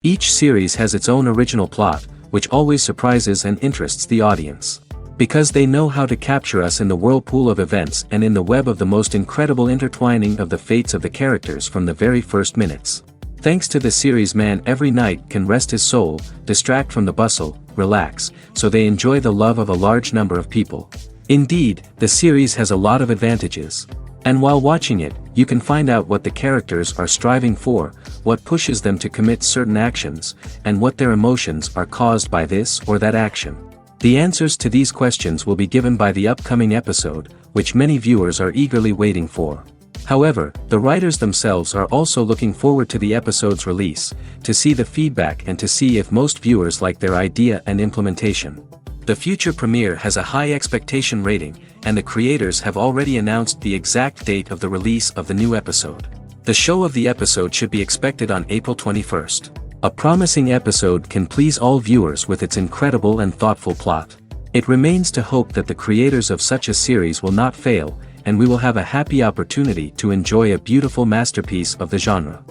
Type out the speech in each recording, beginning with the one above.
Each series has its own original plot, which always surprises and interests the audience. Because they know how to capture us in the whirlpool of events and in the web of the most incredible intertwining of the fates of the characters from the very first minutes. Thanks to the series, man every night can rest his soul, distract from the bustle, relax, so they enjoy the love of a large number of people. Indeed, the series has a lot of advantages. And while watching it, you can find out what the characters are striving for, what pushes them to commit certain actions, and what their emotions are caused by this or that action. The answers to these questions will be given by the upcoming episode, which many viewers are eagerly waiting for. However, the writers themselves are also looking forward to the episode's release, to see the feedback and to see if most viewers like their idea and implementation. The future premiere has a high expectation rating, and the creators have already announced the exact date of the release of the new episode. The show of the episode should be expected on April 21st. A promising episode can please all viewers with its incredible and thoughtful plot. It remains to hope that the creators of such a series will not fail, and we will have a happy opportunity to enjoy a beautiful masterpiece of the genre.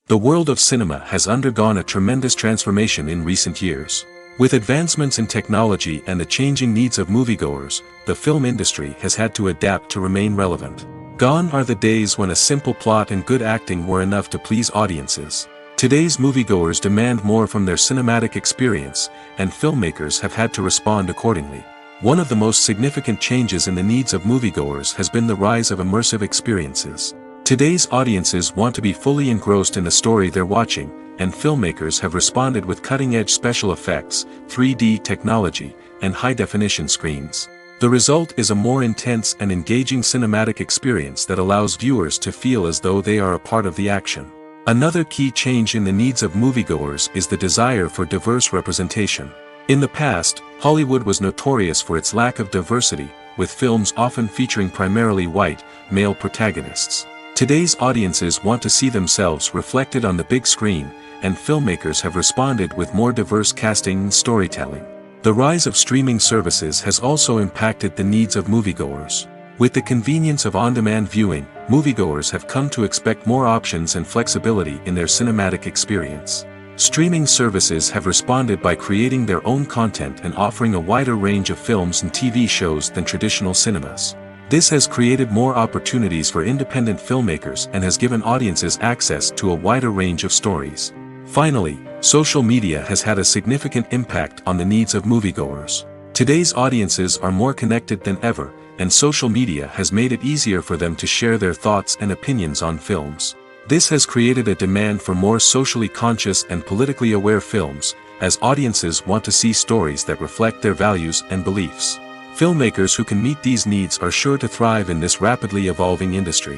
The world of cinema has undergone a tremendous transformation in recent years. With advancements in technology and the changing needs of moviegoers, the film industry has had to adapt to remain relevant. Gone are the days when a simple plot and good acting were enough to please audiences. Today's moviegoers demand more from their cinematic experience, and filmmakers have had to respond accordingly. One of the most significant changes in the needs of moviegoers has been the rise of immersive experiences. Today's audiences want to be fully engrossed in the story they're watching, and filmmakers have responded with cutting-edge special effects, 3D technology, and high-definition screens. The result is a more intense and engaging cinematic experience that allows viewers to feel as though they are a part of the action. Another key change in the needs of moviegoers is the desire for diverse representation. In the past, Hollywood was notorious for its lack of diversity, with films often featuring primarily white, male protagonists. Today's audiences want to see themselves reflected on the big screen, and filmmakers have responded with more diverse casting and storytelling. The rise of streaming services has also impacted the needs of moviegoers. With the convenience of on-demand viewing, moviegoers have come to expect more options and flexibility in their cinematic experience. Streaming services have responded by creating their own content and offering a wider range of films and TV shows than traditional cinemas. This has created more opportunities for independent filmmakers and has given audiences access to a wider range of stories. Finally, social media has had a significant impact on the needs of moviegoers. Today's audiences are more connected than ever, and social media has made it easier for them to share their thoughts and opinions on films. This has created a demand for more socially conscious and politically aware films, as audiences want to see stories that reflect their values and beliefs. Filmmakers who can meet these needs are sure to thrive in this rapidly evolving industry.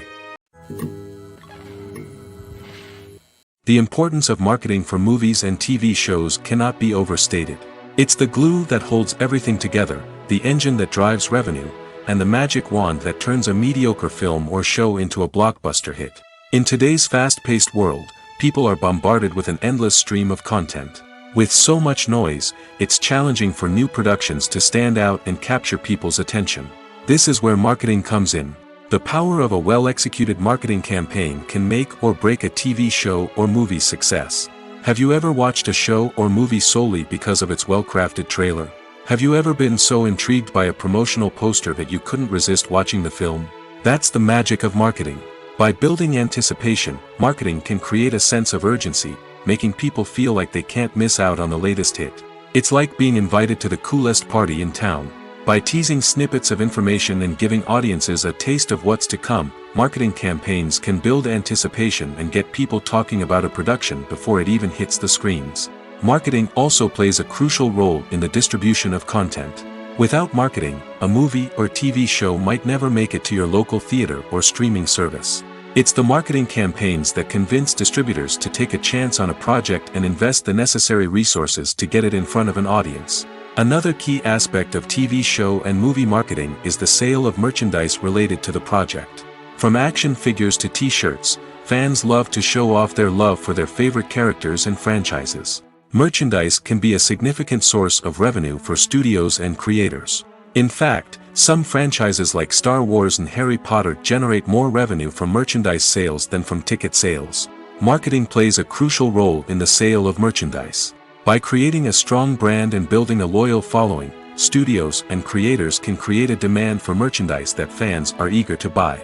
The importance of marketing for movies and TV shows cannot be overstated. It's the glue that holds everything together, the engine that drives revenue, and the magic wand that turns a mediocre film or show into a blockbuster hit. In today's fast-paced world, people are bombarded with an endless stream of content. With so much noise, it's challenging for new productions to stand out and capture people's attention. This is where marketing comes in. The power of a well-executed marketing campaign can make or break a TV show or movie's success. Have you ever watched a show or movie solely because of its well-crafted trailer? Have you ever been so intrigued by a promotional poster that you couldn't resist watching the film? That's the magic of marketing. By building anticipation, marketing can create a sense of urgency, making people feel like they can't miss out on the latest hit. It's like being invited to the coolest party in town. By teasing snippets of information and giving audiences a taste of what's to come, marketing campaigns can build anticipation and get people talking about a production before it even hits the screens. Marketing also plays a crucial role in the distribution of content. Without marketing, a movie or TV show might never make it to your local theater or streaming service. It's the marketing campaigns that convince distributors to take a chance on a project and invest the necessary resources to get it in front of an audience. Another key aspect of TV show and movie marketing is the sale of merchandise related to the project. From action figures to t-shirts, fans love to show off their love for their favorite characters and franchises. Merchandise can be a significant source of revenue for studios and creators. In fact, Some franchises like Star Wars and Harry Potter generate more revenue from merchandise sales than from ticket sales. Marketing plays a crucial role in the sale of merchandise. By creating a strong brand and building a loyal following, studios and creators can create a demand for merchandise that fans are eager to buy.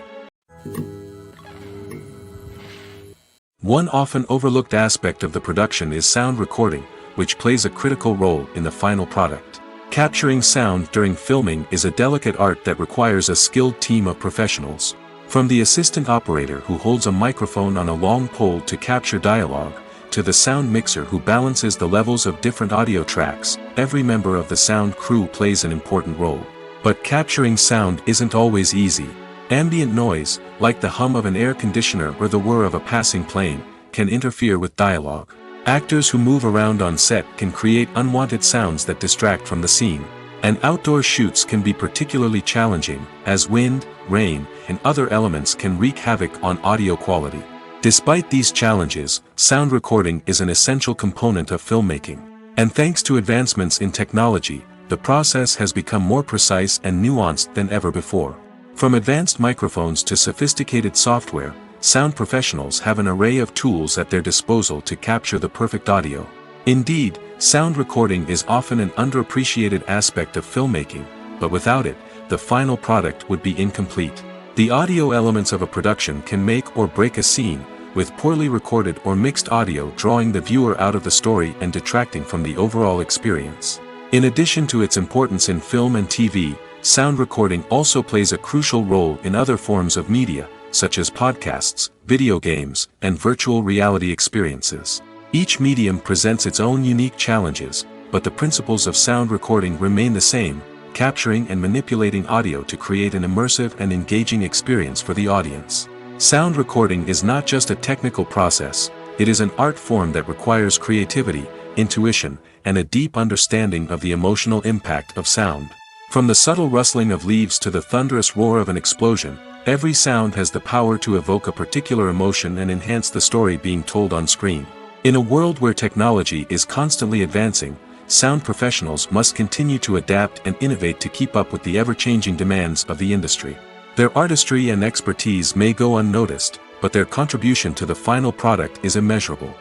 One often overlooked aspect of the production is sound recording, which plays a critical role in the final product. Capturing sound during filming is a delicate art that requires a skilled team of professionals. From the assistant operator who holds a microphone on a long pole to capture dialogue, to the sound mixer who balances the levels of different audio tracks, every member of the sound crew plays an important role. But capturing sound isn't always easy. Ambient noise, like the hum of an air conditioner or the whir of a passing plane, can interfere with dialogue. Actors who move around on set can create unwanted sounds that distract from the scene. And outdoor shoots can be particularly challenging, as wind, rain, and other elements can wreak havoc on audio quality. Despite these challenges, sound recording is an essential component of filmmaking. And thanks to advancements in technology, the process has become more precise and nuanced than ever before. From advanced microphones to sophisticated software, sound professionals have an array of tools at their disposal to capture the perfect audio. Indeed, sound recording is often an underappreciated aspect of filmmaking, but without it, the final product would be incomplete. The audio elements of a production can make or break a scene, with poorly recorded or mixed audio drawing the viewer out of the story and detracting from the overall experience. In addition to its importance in film and TV, sound recording also plays a crucial role in other forms of media, such as podcasts, video games, and virtual reality experiences. Each medium presents its own unique challenges, but the principles of sound recording remain the same, capturing and manipulating audio to create an immersive and engaging experience for the audience. Sound recording is not just a technical process, it is an art form that requires creativity, intuition, and a deep understanding of the emotional impact of sound. From the subtle rustling of leaves to the thunderous roar of an explosion, every sound has the power to evoke a particular emotion and enhance the story being told on screen. In a world where technology is constantly advancing, sound professionals must continue to adapt and innovate to keep up with the ever-changing demands of the industry. Their artistry and expertise may go unnoticed, but their contribution to the final product is immeasurable.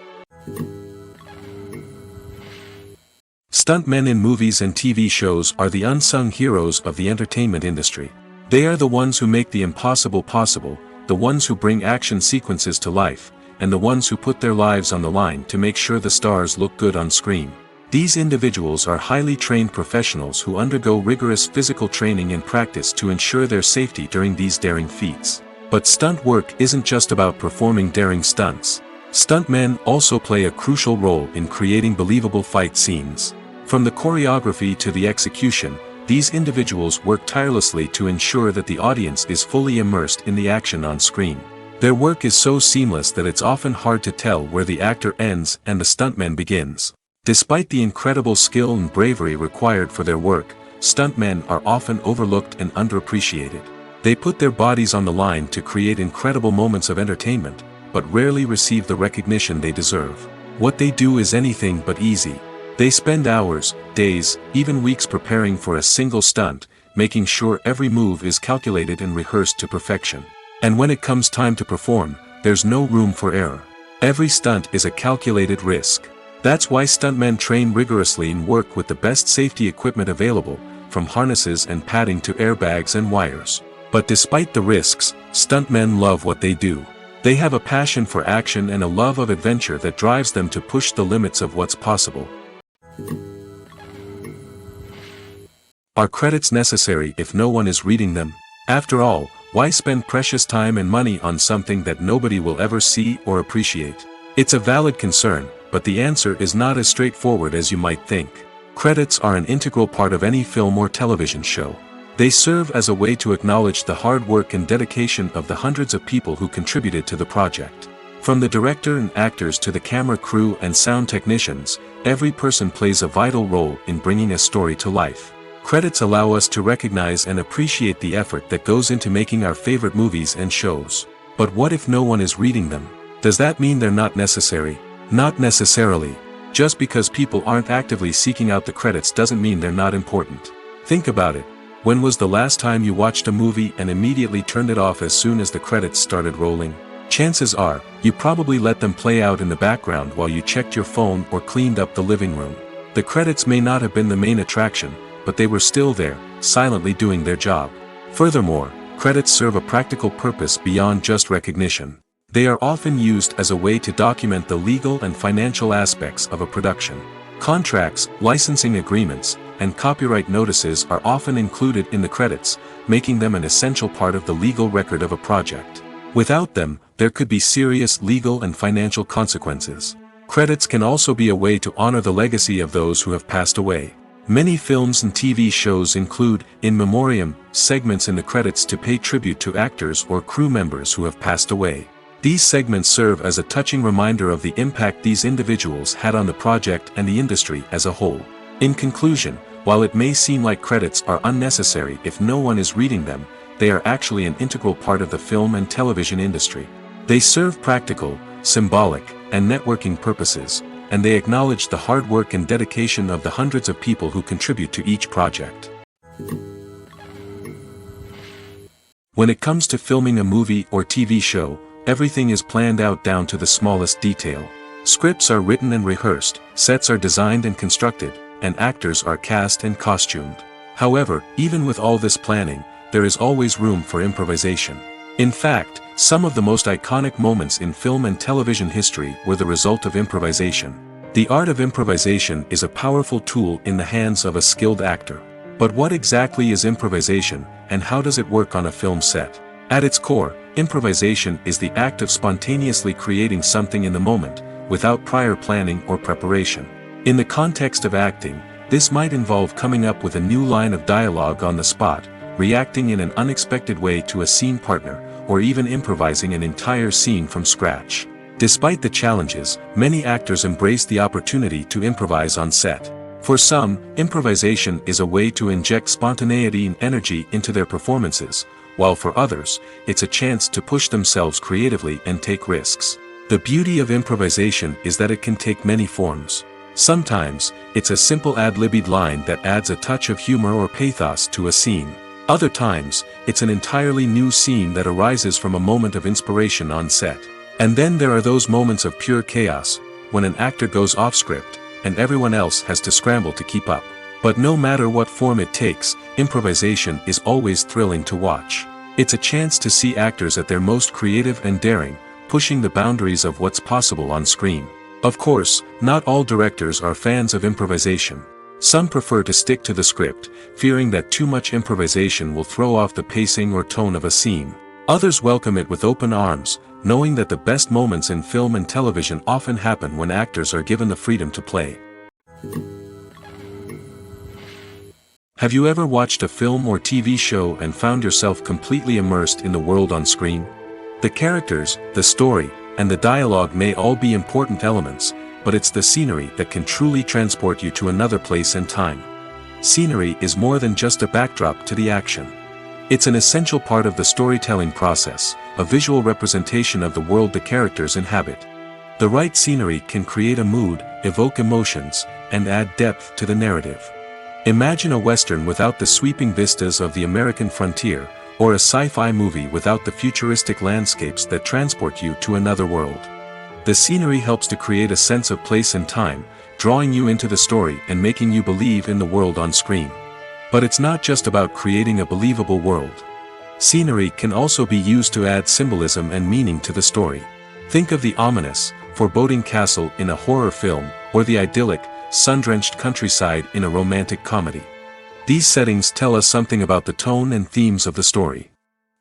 Stuntmen in movies and TV shows are the unsung heroes of the entertainment industry. They are the ones who make the impossible possible, the ones who bring action sequences to life, and the ones who put their lives on the line to make sure the stars look good on screen. These individuals are highly trained professionals who undergo rigorous physical training and practice to ensure their safety during these daring feats. But stunt work isn't just about performing daring stunts. Stuntmen also play a crucial role in creating believable fight scenes. From the choreography to the execution, these individuals work tirelessly to ensure that the audience is fully immersed in the action on screen. Their work is so seamless that it's often hard to tell where the actor ends and the stuntman begins. Despite the incredible skill and bravery required for their work, stuntmen are often overlooked and underappreciated. They put their bodies on the line to create incredible moments of entertainment, but rarely receive the recognition they deserve. What they do is anything but easy. They spend hours, days, even weeks preparing for a single stunt, making sure every move is calculated and rehearsed to perfection. And when it comes time to perform, there's no room for error. Every stunt is a calculated risk. That's why stuntmen train rigorously and work with the best safety equipment available, from harnesses and padding to airbags and wires. But despite the risks, stuntmen love what they do. They have a passion for action and a love of adventure that drives them to push the limits of what's possible. Are credits necessary if no one is reading them? After all, why spend precious time and money on something that nobody will ever see or appreciate? It's a valid concern, but the answer is not as straightforward as you might think. Credits are an integral part of any film or television show. They serve as a way to acknowledge the hard work and dedication of the hundreds of people who contributed to the project. From the director and actors to the camera crew and sound technicians, every person plays a vital role in bringing a story to life. Credits allow us to recognize and appreciate the effort that goes into making our favorite movies and shows. But what if no one is reading them? Does that mean they're not necessary? Not necessarily. Just because people aren't actively seeking out the credits doesn't mean they're not important. Think about it. When was the last time you watched a movie and immediately turned it off as soon as the credits started rolling? Chances are, you probably let them play out in the background while you checked your phone or cleaned up the living room. The credits may not have been the main attraction, but they were still there, silently doing their job. Furthermore, credits serve a practical purpose beyond just recognition. They are often used as a way to document the legal and financial aspects of a production. Contracts, licensing agreements, and copyright notices are often included in the credits, making them an essential part of the legal record of a project. Without them, there could be serious legal and financial consequences. Credits can also be a way to honor the legacy of those who have passed away. Many films and TV shows include, in memoriam, segments in the credits to pay tribute to actors or crew members who have passed away. These segments serve as a touching reminder of the impact these individuals had on the project and the industry as a whole. In conclusion, while it may seem like credits are unnecessary if no one is reading them, they are actually an integral part of the film and television industry. They serve practical, symbolic, and networking purposes, and they acknowledge the hard work and dedication of the hundreds of people who contribute to each project. When it comes to filming a movie or TV show, everything is planned out down to the smallest detail. Scripts are written and rehearsed, sets are designed and constructed, and actors are cast and costumed. However, even with all this planning, there is always room for improvisation. In fact, some of the most iconic moments in film and television history were the result of improvisation. The art of improvisation is a powerful tool in the hands of a skilled actor. But what exactly is improvisation, and how does it work on a film set? At its core, improvisation is the act of spontaneously creating something in the moment, without prior planning or preparation. In the context of acting, this might involve coming up with a new line of dialogue on the spot, reacting in an unexpected way to a scene partner, or even improvising an entire scene from scratch. Despite the challenges, many actors embrace the opportunity to improvise on set. For some, improvisation is a way to inject spontaneity and energy into their performances, while for others, it's a chance to push themselves creatively and take risks. The beauty of improvisation is that it can take many forms. Sometimes, it's a simple ad-libbed line that adds a touch of humor or pathos to a scene. Other times, it's an entirely new scene that arises from a moment of inspiration on set. And then there are those moments of pure chaos, when an actor goes off script, and everyone else has to scramble to keep up. But no matter what form it takes, improvisation is always thrilling to watch. It's a chance to see actors at their most creative and daring, pushing the boundaries of what's possible on screen. Of course, not all directors are fans of improvisation. Some prefer to stick to the script, fearing that too much improvisation will throw off the pacing or tone of a scene. Others welcome it with open arms, knowing that the best moments in film and television often happen when actors are given the freedom to play. Have you ever watched a film or TV show and found yourself completely immersed in the world on screen? The characters, the story, and the dialogue may all be important elements, but it's the scenery that can truly transport you to another place and time. Scenery is more than just a backdrop to the action. It's an essential part of the storytelling process, a visual representation of the world the characters inhabit. The right scenery can create a mood, evoke emotions, and add depth to the narrative. Imagine a Western without the sweeping vistas of the American frontier, or a sci-fi movie without the futuristic landscapes that transport you to another world. The scenery helps to create a sense of place and time, drawing you into the story and making you believe in the world on screen. But it's not just about creating a believable world. Scenery can also be used to add symbolism and meaning to the story. Think of the ominous, foreboding castle in a horror film, or the idyllic, sun-drenched countryside in a romantic comedy. These settings tell us something about the tone and themes of the story.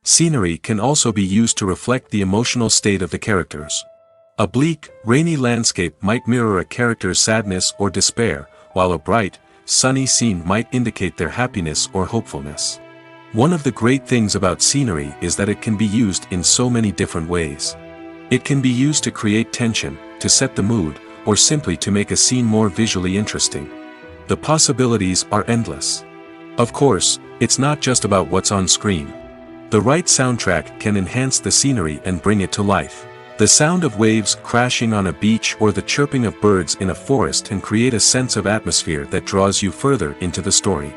Scenery can also be used to reflect the emotional state of the characters. A bleak, rainy landscape might mirror a character's sadness or despair, while a bright, sunny scene might indicate their happiness or hopefulness. One of the great things about scenery is that it can be used in so many different ways. It can be used to create tension, to set the mood, or simply to make a scene more visually interesting. The possibilities are endless. Of course, it's not just about what's on screen. The right soundtrack can enhance the scenery and bring it to life. The sound of waves crashing on a beach or the chirping of birds in a forest can create a sense of atmosphere that draws you further into the story.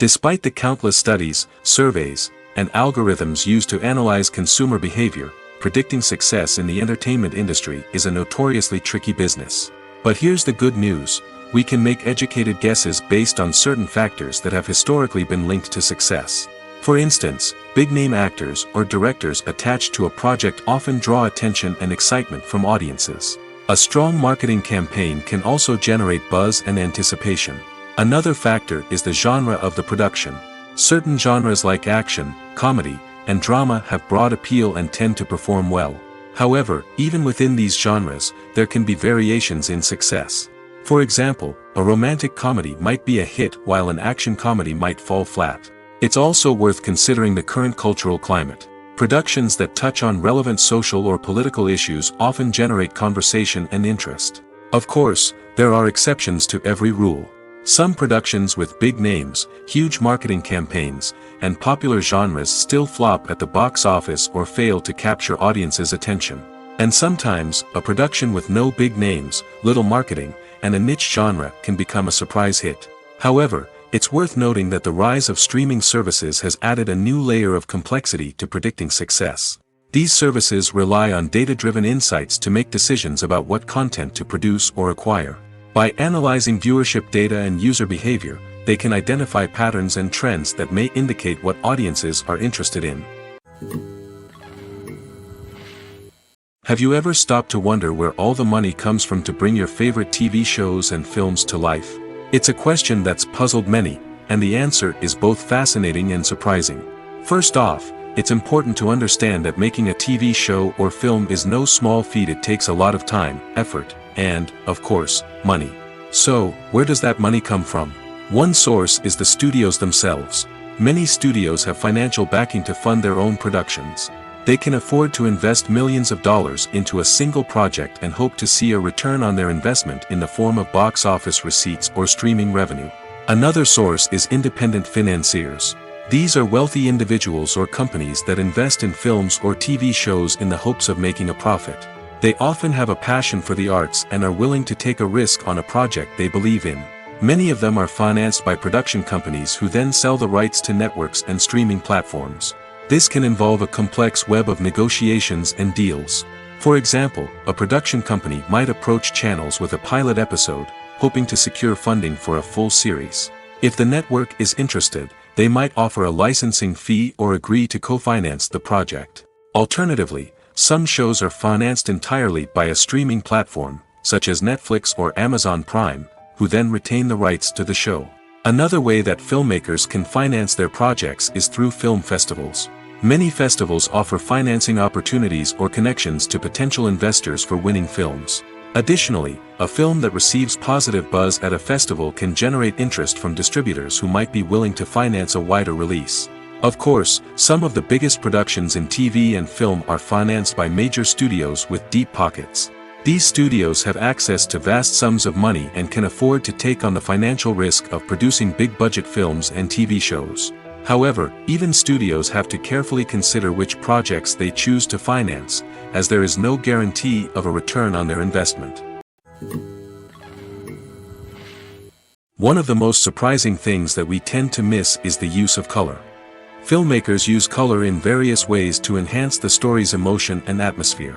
Despite the countless studies, surveys, and algorithms used to analyze consumer behavior, predicting success in the entertainment industry is a notoriously tricky business. But here's the good news: we can make educated guesses based on certain factors that have historically been linked to success. For instance, big-name actors or directors attached to a project often draw attention and excitement from audiences. A strong marketing campaign can also generate buzz and anticipation. Another factor is the genre of the production. Certain genres like action, comedy, and drama have broad appeal and tend to perform well. However, even within these genres, there can be variations in success. For example, a romantic comedy might be a hit while an action comedy might fall flat. It's also worth considering the current cultural climate. Productions that touch on relevant social or political issues often generate conversation and interest. Of course, there are exceptions to every rule. Some productions with big names, huge marketing campaigns, and popular genres still flop at the box office or fail to capture audiences' attention. And sometimes, a production with no big names, little marketing, and a niche genre can become a surprise hit. However, it's worth noting that the rise of streaming services has added a new layer of complexity to predicting success. These services rely on data-driven insights to make decisions about what content to produce or acquire. By analyzing viewership data and user behavior, they can identify patterns and trends that may indicate what audiences are interested in. Have you ever stopped to wonder where all the money comes from to bring your favorite TV shows and films to life? It's a question that's puzzled many, and the answer is both fascinating and surprising. First off, it's important to understand that making a TV show or film is no small feat. It takes a lot of time, effort, and, of course, money. So, where does that money come from? One source is the studios themselves. Many studios have financial backing to fund their own productions. They can afford to invest millions of dollars into a single project and hope to see a return on their investment in the form of box office receipts or streaming revenue. Another source is independent financiers. These are wealthy individuals or companies that invest in films or TV shows in the hopes of making a profit. They often have a passion for the arts and are willing to take a risk on a project they believe in. Many of them are financed by production companies who then sell the rights to networks and streaming platforms. This can involve a complex web of negotiations and deals. For example, a production company might approach channels with a pilot episode, hoping to secure funding for a full series. If the network is interested, they might offer a licensing fee or agree to co-finance the project. Alternatively, some shows are financed entirely by a streaming platform, such as Netflix or Amazon Prime, who then retain the rights to the show. Another way that filmmakers can finance their projects is through film festivals. Many festivals offer financing opportunities or connections to potential investors for winning films. Additionally, a film that receives positive buzz at a festival can generate interest from distributors who might be willing to finance a wider release. Of course, some of the biggest productions in TV and film are financed by major studios with deep pockets. These studios have access to vast sums of money and can afford to take on the financial risk of producing big-budget films and TV shows. However, even studios have to carefully consider which projects they choose to finance, as there is no guarantee of a return on their investment. One of the most surprising things that we tend to miss is the use of color. Filmmakers use color in various ways to enhance the story's emotion and atmosphere.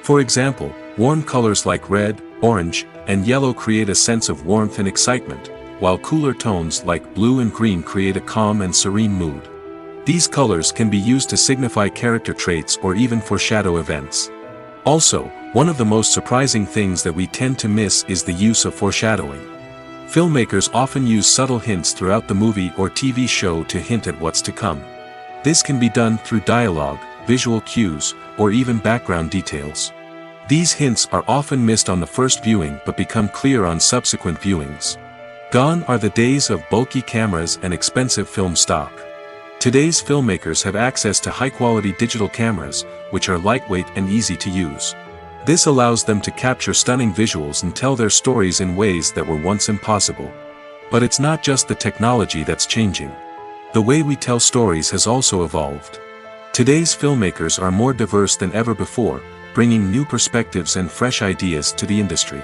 For example, warm colors like red, orange, and yellow create a sense of warmth and excitement, while cooler tones like blue and green create a calm and serene mood. These colors can be used to signify character traits or even foreshadow events. Also, one of the most surprising things that we tend to miss is the use of foreshadowing. Filmmakers often use subtle hints throughout the movie or TV show to hint at what's to come. This can be done through dialogue, visual cues, or even background details. These hints are often missed on the first viewing but become clear on subsequent viewings. Gone are the days of bulky cameras and expensive film stock. Today's filmmakers have access to high-quality digital cameras, which are lightweight and easy to use. This allows them to capture stunning visuals and tell their stories in ways that were once impossible. But it's not just the technology that's changing. The way we tell stories has also evolved. Today's filmmakers are more diverse than ever before, bringing new perspectives and fresh ideas to the industry.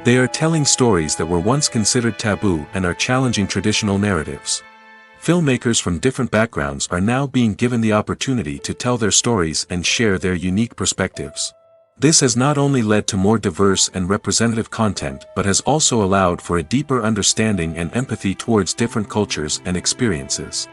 They are telling stories that were once considered taboo and are challenging traditional narratives. Filmmakers from different backgrounds are now being given the opportunity to tell their stories and share their unique perspectives. This has not only led to more diverse and representative content but has also allowed for a deeper understanding and empathy towards different cultures and experiences.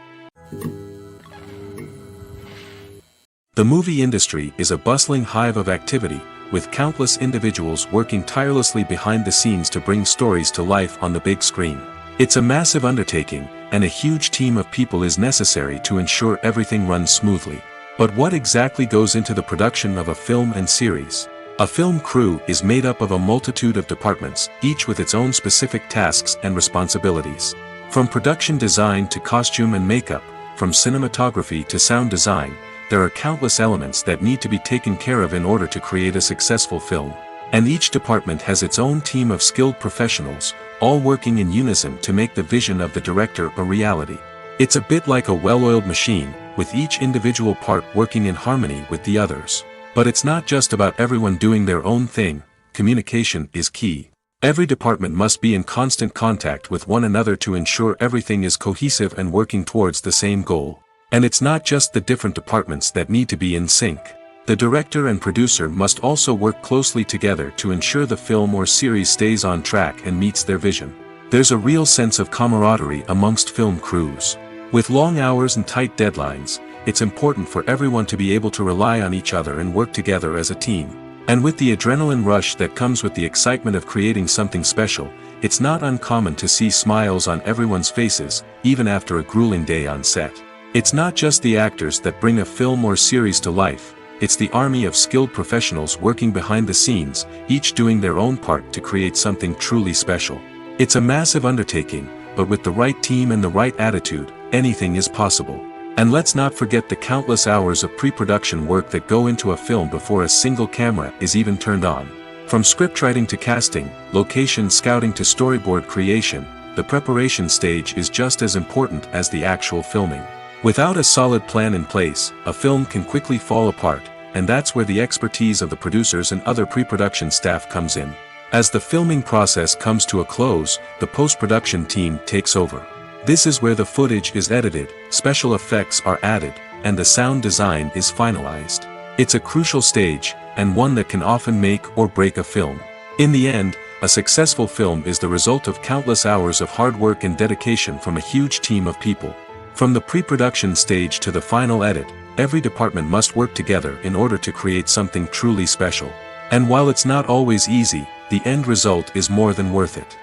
The movie industry is a bustling hive of activity, with countless individuals working tirelessly behind the scenes to bring stories to life on the big screen. It's a massive undertaking, and a huge team of people is necessary to ensure everything runs smoothly. But what exactly goes into the production of a film and series? A film crew is made up of a multitude of departments, each with its own specific tasks and responsibilities. From production design to costume and makeup, from cinematography to sound design, there are countless elements that need to be taken care of in order to create a successful film. And each department has its own team of skilled professionals, all working in unison to make the vision of the director a reality. It's a bit like a well-oiled machine, with each individual part working in harmony with the others. But it's not just about everyone doing their own thing. Communication is key. Every department must be in constant contact with one another to ensure everything is cohesive and working towards the same goal. And it's not just the different departments that need to be in sync. The director and producer must also work closely together to ensure the film or series stays on track and meets their vision. There's a real sense of camaraderie amongst film crews. With long hours and tight deadlines, it's important for everyone to be able to rely on each other and work together as a team. And with the adrenaline rush that comes with the excitement of creating something special, it's not uncommon to see smiles on everyone's faces, even after a grueling day on set. It's not just the actors that bring a film or series to life, it's the army of skilled professionals working behind the scenes, each doing their own part to create something truly special. It's a massive undertaking, but with the right team and the right attitude, anything is possible. And let's not forget the countless hours of pre-production work that go into a film before a single camera is even turned on. From scriptwriting to casting, location scouting to storyboard creation, the preparation stage is just as important as the actual filming. Without a solid plan in place, a film can quickly fall apart, and that's where the expertise of the producers and other pre-production staff comes in. As the filming process comes to a close, the post-production team takes over. This is where the footage is edited, special effects are added, and the sound design is finalized. It's a crucial stage, and one that can often make or break a film. In the end, a successful film is the result of countless hours of hard work and dedication from a huge team of people. From the pre-production stage to the final edit, every department must work together in order to create something truly special. And while it's not always easy, the end result is more than worth it.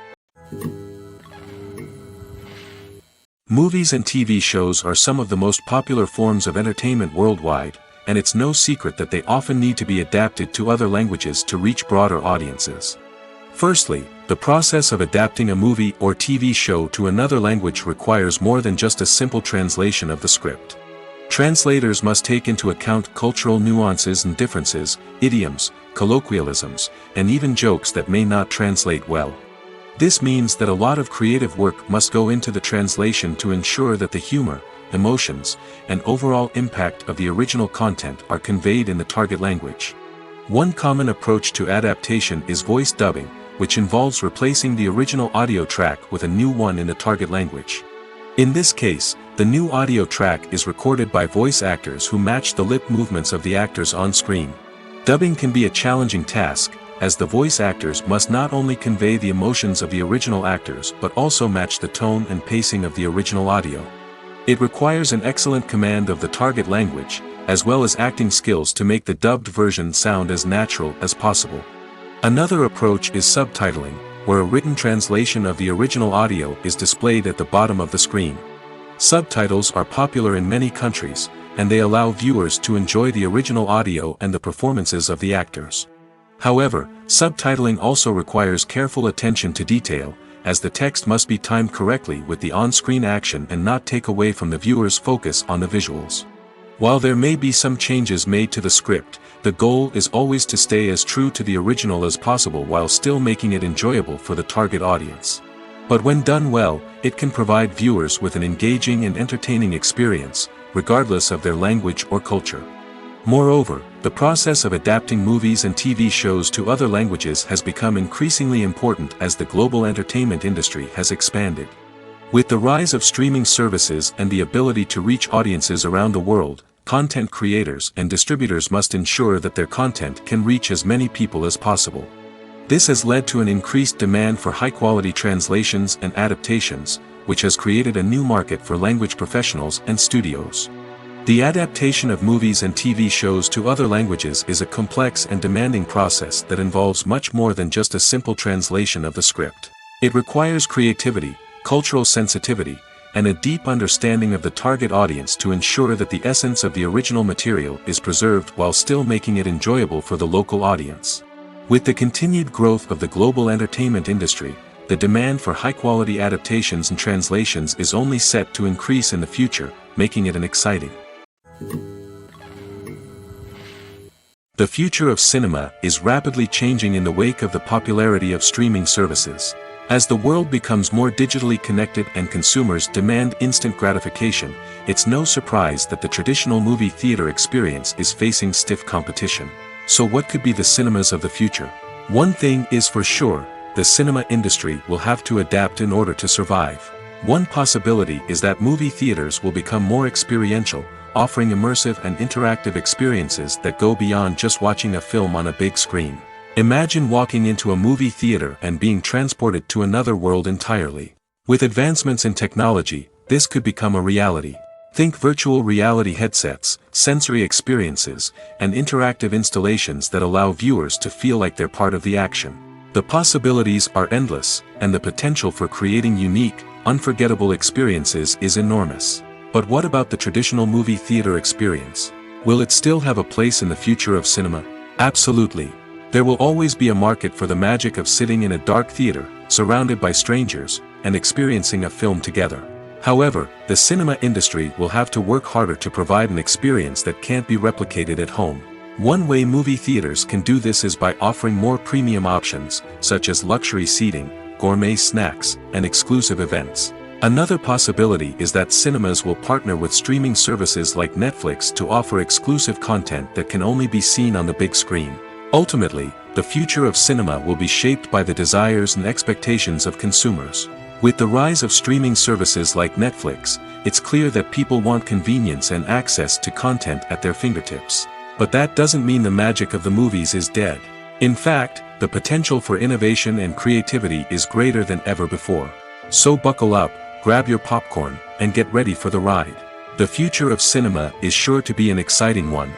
Movies and TV shows are some of the most popular forms of entertainment worldwide, and it's no secret that they often need to be adapted to other languages to reach broader audiences. Firstly, the process of adapting a movie or TV show to another language requires more than just a simple translation of the script. Translators must take into account cultural nuances and differences, idioms, colloquialisms, and even jokes that may not translate well. This means that a lot of creative work must go into the translation to ensure that the humor, emotions, and overall impact of the original content are conveyed in the target language. One common approach to adaptation is voice dubbing, which involves replacing the original audio track with a new one in the target language. In this case, the new audio track is recorded by voice actors who match the lip movements of the actors on screen. Dubbing can be a challenging task, as the voice actors must not only convey the emotions of the original actors but also match the tone and pacing of the original audio. It requires an excellent command of the target language, as well as acting skills to make the dubbed version sound as natural as possible. Another approach is subtitling, where a written translation of the original audio is displayed at the bottom of the screen. Subtitles are popular in many countries, and they allow viewers to enjoy the original audio and the performances of the actors. However, subtitling also requires careful attention to detail, as the text must be timed correctly with the on-screen action and not take away from the viewer's focus on the visuals. While there may be some changes made to the script, the goal is always to stay as true to the original as possible while still making it enjoyable for the target audience. But when done well, it can provide viewers with an engaging and entertaining experience, regardless of their language or culture. Moreover, the process of adapting movies and TV shows to other languages has become increasingly important as the global entertainment industry has expanded. With the rise of streaming services and the ability to reach audiences around the world, content creators and distributors must ensure that their content can reach as many people as possible. This has led to an increased demand for high-quality translations and adaptations, which has created a new market for language professionals and studios. The adaptation of movies and TV shows to other languages is a complex and demanding process that involves much more than just a simple translation of the script. It requires creativity, cultural sensitivity, and a deep understanding of the target audience to ensure that the essence of the original material is preserved while still making it enjoyable for the local audience. With the continued growth of the global entertainment industry, the demand for high-quality adaptations and translations is only set to increase in the future, making it an exciting. The future of cinema is rapidly changing in the wake of the popularity of streaming services. As the world becomes more digitally connected and consumers demand instant gratification, it's no surprise that the traditional movie theater experience is facing stiff competition. So what could be the cinemas of the future? One thing is for sure, the cinema industry will have to adapt in order to survive. One possibility is that movie theaters will become more experiential, offering immersive and interactive experiences that go beyond just watching a film on a big screen. Imagine walking into a movie theater and being transported to another world entirely. With advancements in technology, this could become a reality. Think virtual reality headsets, sensory experiences, and interactive installations that allow viewers to feel like they're part of the action. The possibilities are endless, and the potential for creating unique, unforgettable experiences is enormous. But what about the traditional movie theater experience? Will it still have a place in the future of cinema? Absolutely. There will always be a market for the magic of sitting in a dark theater, surrounded by strangers, and experiencing a film together. However, the cinema industry will have to work harder to provide an experience that can't be replicated at home. One way movie theaters can do this is by offering more premium options, such as luxury seating, gourmet snacks, and exclusive events. Another possibility is that cinemas will partner with streaming services like Netflix to offer exclusive content that can only be seen on the big screen. Ultimately, the future of cinema will be shaped by the desires and expectations of consumers. With the rise of streaming services like Netflix, it's clear that people want convenience and access to content at their fingertips. But that doesn't mean the magic of the movies is dead. In fact, the potential for innovation and creativity is greater than ever before. So buckle up, grab your popcorn, and get ready for the ride. The future of cinema is sure to be an exciting one.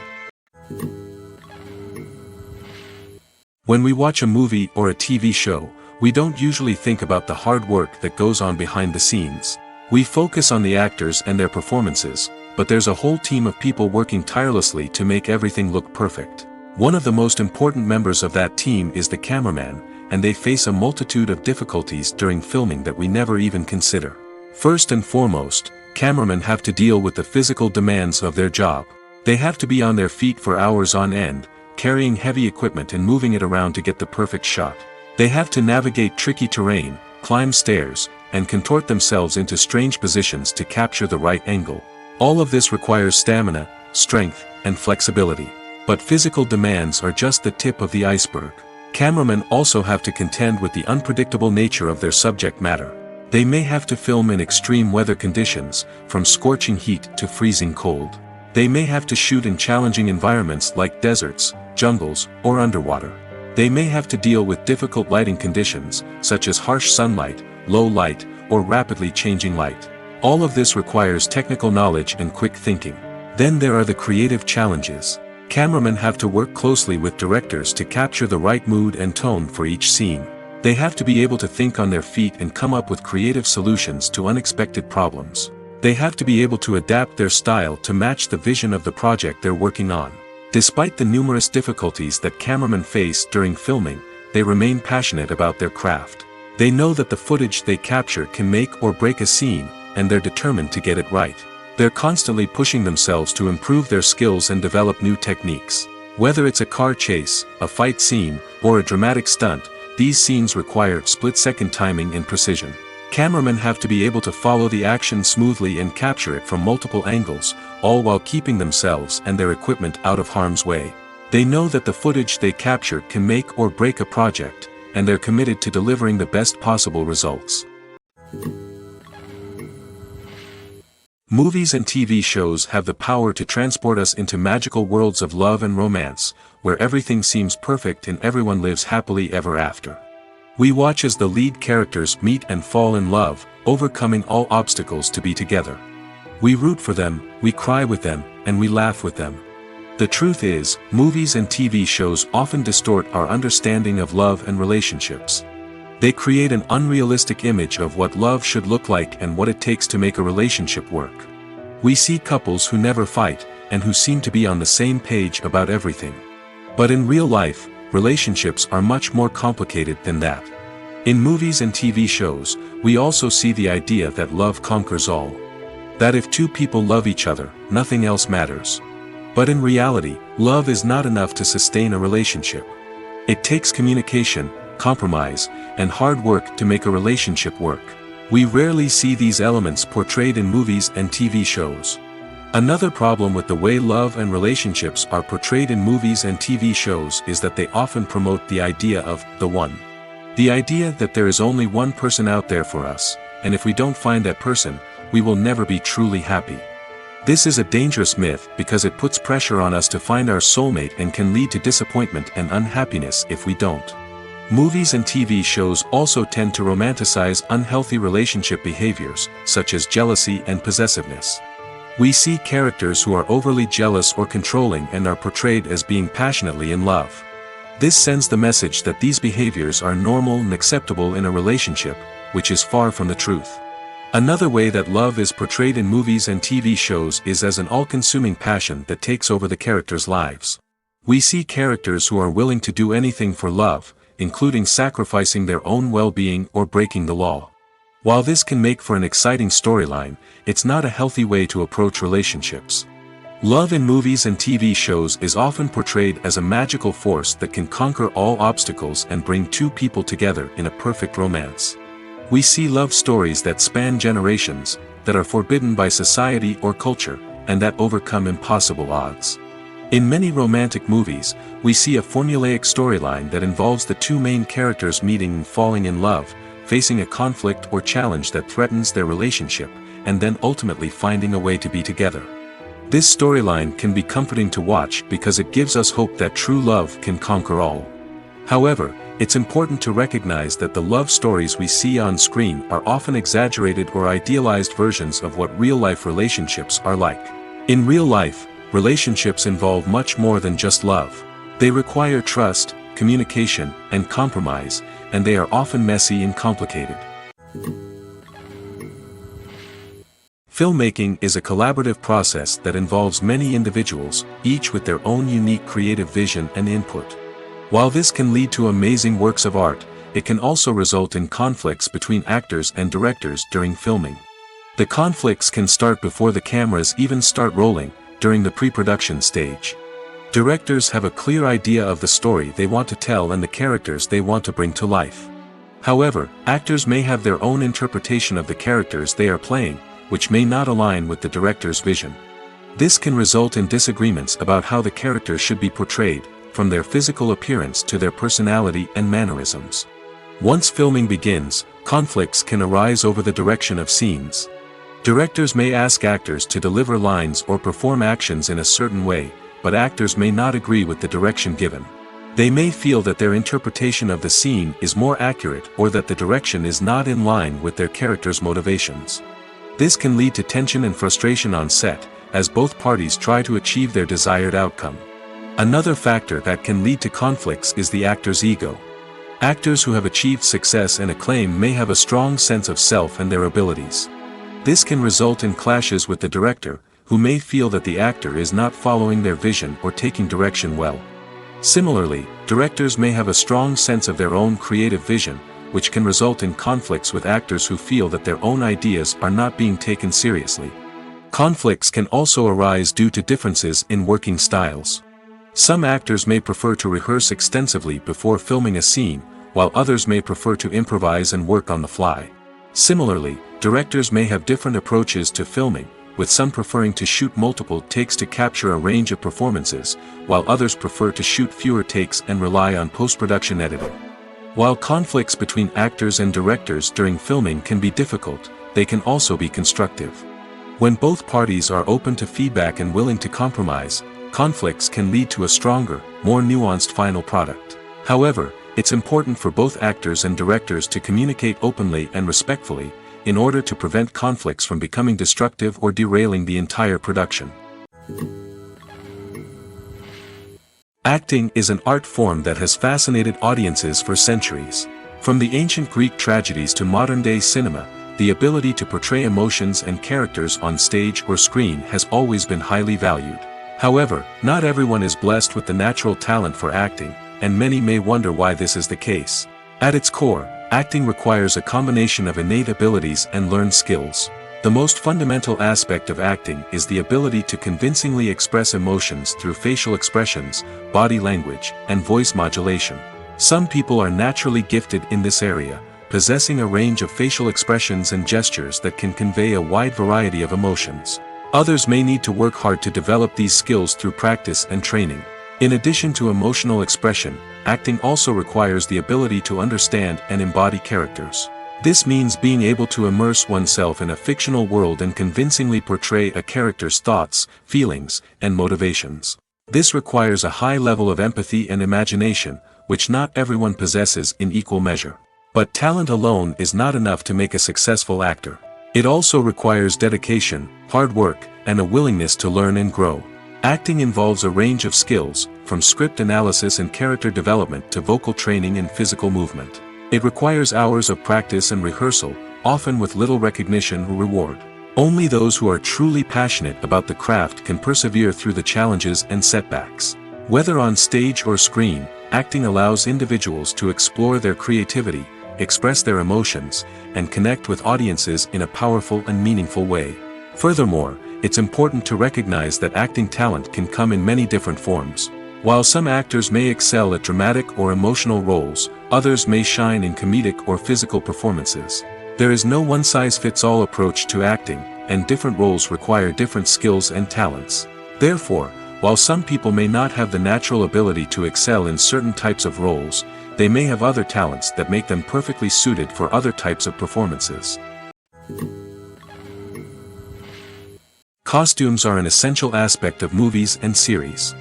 When we watch a movie or a TV show, we don't usually think about the hard work that goes on behind the scenes. We focus on the actors and their performances, but there's a whole team of people working tirelessly to make everything look perfect. One of the most important members of that team is the cameraman, and they face a multitude of difficulties during filming that we never even consider. First and foremost, cameramen have to deal with the physical demands of their job. They have to be on their feet for hours on end, carrying heavy equipment and moving it around to get the perfect shot. They have to navigate tricky terrain, climb stairs, and contort themselves into strange positions to capture the right angle. All of this requires stamina, strength, and flexibility. But physical demands are just the tip of the iceberg. Cameramen also have to contend with the unpredictable nature of their subject matter. They may have to film in extreme weather conditions, from scorching heat to freezing cold. They may have to shoot in challenging environments like deserts, jungles, or underwater. They may have to deal with difficult lighting conditions, such as harsh sunlight, low light, or rapidly changing light. All of this requires technical knowledge and quick thinking. Then there are the creative challenges. Cameramen have to work closely with directors to capture the right mood and tone for each scene. They have to be able to think on their feet and come up with creative solutions to unexpected problems. They have to be able to adapt their style to match the vision of the project they're working on. Despite the numerous difficulties that cameramen face during filming, they remain passionate about their craft. They know that the footage they capture can make or break a scene, and they're determined to get it right. They're constantly pushing themselves to improve their skills and develop new techniques. Whether it's a car chase, a fight scene, or a dramatic stunt, these scenes require split-second timing and precision. Cameramen have to be able to follow the action smoothly and capture it from multiple angles, all while keeping themselves and their equipment out of harm's way. They know that the footage they capture can make or break a project, and they're committed to delivering the best possible results. Movies and TV shows have the power to transport us into magical worlds of love and romance, where everything seems perfect and everyone lives happily ever after. We watch as the lead characters meet and fall in love, overcoming all obstacles to be together. We root for them, we cry with them, and we laugh with them. The truth is, movies and TV shows often distort our understanding of love and relationships. They create an unrealistic image of what love should look like and what it takes to make a relationship work. We see couples who never fight, and who seem to be on the same page about everything. But in real life, relationships are much more complicated than that. In movies and TV shows, we also see the idea that love conquers all. That if two people love each other, nothing else matters. But in reality, love is not enough to sustain a relationship. It takes communication, compromise, and hard work to make a relationship work. We rarely see these elements portrayed in movies and TV shows. Another problem with the way love and relationships are portrayed in movies and TV shows is that they often promote the idea of the one. The idea that there is only one person out there for us, and if we don't find that person, we will never be truly happy. This is a dangerous myth because it puts pressure on us to find our soulmate and can lead to disappointment and unhappiness if we don't. Movies and TV shows also tend to romanticize unhealthy relationship behaviors, such as jealousy and possessiveness. We see characters who are overly jealous or controlling and are portrayed as being passionately in love. This sends the message that these behaviors are normal and acceptable in a relationship, which is far from the truth. Another way that love is portrayed in movies and TV shows is as an all-consuming passion that takes over the characters' lives. We see characters who are willing to do anything for love, including sacrificing their own well-being or breaking the law. While this can make for an exciting storyline, it's not a healthy way to approach relationships. Love in movies and TV shows is often portrayed as a magical force that can conquer all obstacles and bring two people together in a perfect romance. We see love stories that span generations, that are forbidden by society or culture, and that overcome impossible odds. In many romantic movies, we see a formulaic storyline that involves the two main characters meeting and falling in love, facing a conflict or challenge that threatens their relationship, and then ultimately finding a way to be together. This storyline can be comforting to watch because it gives us hope that true love can conquer all. However, it's important to recognize that the love stories we see on screen are often exaggerated or idealized versions of what real-life relationships are like. In real life, relationships involve much more than just love. They require trust, communication, and compromise, and they are often messy and complicated. Filmmaking is a collaborative process that involves many individuals, each with their own unique creative vision and input. While this can lead to amazing works of art, it can also result in conflicts between actors and directors during filming. The conflicts can start before the cameras even start rolling, during the pre-production stage. Directors have a clear idea of the story they want to tell and the characters they want to bring to life. However, actors may have their own interpretation of the characters they are playing, which may not align with the director's vision. This can result in disagreements about how the characters should be portrayed, from their physical appearance to their personality and mannerisms. Once filming begins, conflicts can arise over the direction of scenes. Directors may ask actors to deliver lines or perform actions in a certain way, but actors may not agree with the direction given. They may feel that their interpretation of the scene is more accurate or that the direction is not in line with their character's motivations. This can lead to tension and frustration on set, as both parties try to achieve their desired outcome. Another factor that can lead to conflicts is the actor's ego. Actors who have achieved success and acclaim may have a strong sense of self and their abilities. This can result in clashes with the director, who may feel that the actor is not following their vision or taking direction well. Similarly, directors may have a strong sense of their own creative vision, which can result in conflicts with actors who feel that their own ideas are not being taken seriously. Conflicts can also arise due to differences in working styles. Some actors may prefer to rehearse extensively before filming a scene, while others may prefer to improvise and work on the fly. Similarly, directors may have different approaches to filming, with some preferring to shoot multiple takes to capture a range of performances, while others prefer to shoot fewer takes and rely on post-production editing. While conflicts between actors and directors during filming can be difficult, they can also be constructive. When both parties are open to feedback and willing to compromise, conflicts can lead to a stronger, more nuanced final product. However, it's important for both actors and directors to communicate openly and respectfully, in order to prevent conflicts from becoming destructive or derailing the entire production. Acting is an art form that has fascinated audiences for centuries. From the ancient Greek tragedies to modern-day cinema, the ability to portray emotions and characters on stage or screen has always been highly valued. However, not everyone is blessed with the natural talent for acting, and many may wonder why this is the case. At its core, acting requires a combination of innate abilities and learned skills. The most fundamental aspect of acting is the ability to convincingly express emotions through facial expressions, body language, and voice modulation. Some people are naturally gifted in this area, possessing a range of facial expressions and gestures that can convey a wide variety of emotions. Others may need to work hard to develop these skills through practice and training. In addition to emotional expression, acting also requires the ability to understand and embody characters. This means being able to immerse oneself in a fictional world and convincingly portray a character's thoughts, feelings, and motivations. This requires a high level of empathy and imagination, which not everyone possesses in equal measure. But talent alone is not enough to make a successful actor. It also requires dedication, hard work, and a willingness to learn and grow. Acting involves a range of skills, from script analysis and character development to vocal training and physical movement. It requires hours of practice and rehearsal, often with little recognition or reward. Only those who are truly passionate about the craft can persevere through the challenges and setbacks. Whether on stage or screen, acting allows individuals to explore their creativity, express their emotions, and connect with audiences in a powerful and meaningful way. Furthermore, it's important to recognize that acting talent can come in many different forms. While some actors may excel at dramatic or emotional roles, others may shine in comedic or physical performances. There is no one-size-fits-all approach to acting, and different roles require different skills and talents. Therefore, while some people may not have the natural ability to excel in certain types of roles, they may have other talents that make them perfectly suited for other types of performances. Costumes are an essential aspect of movies and series.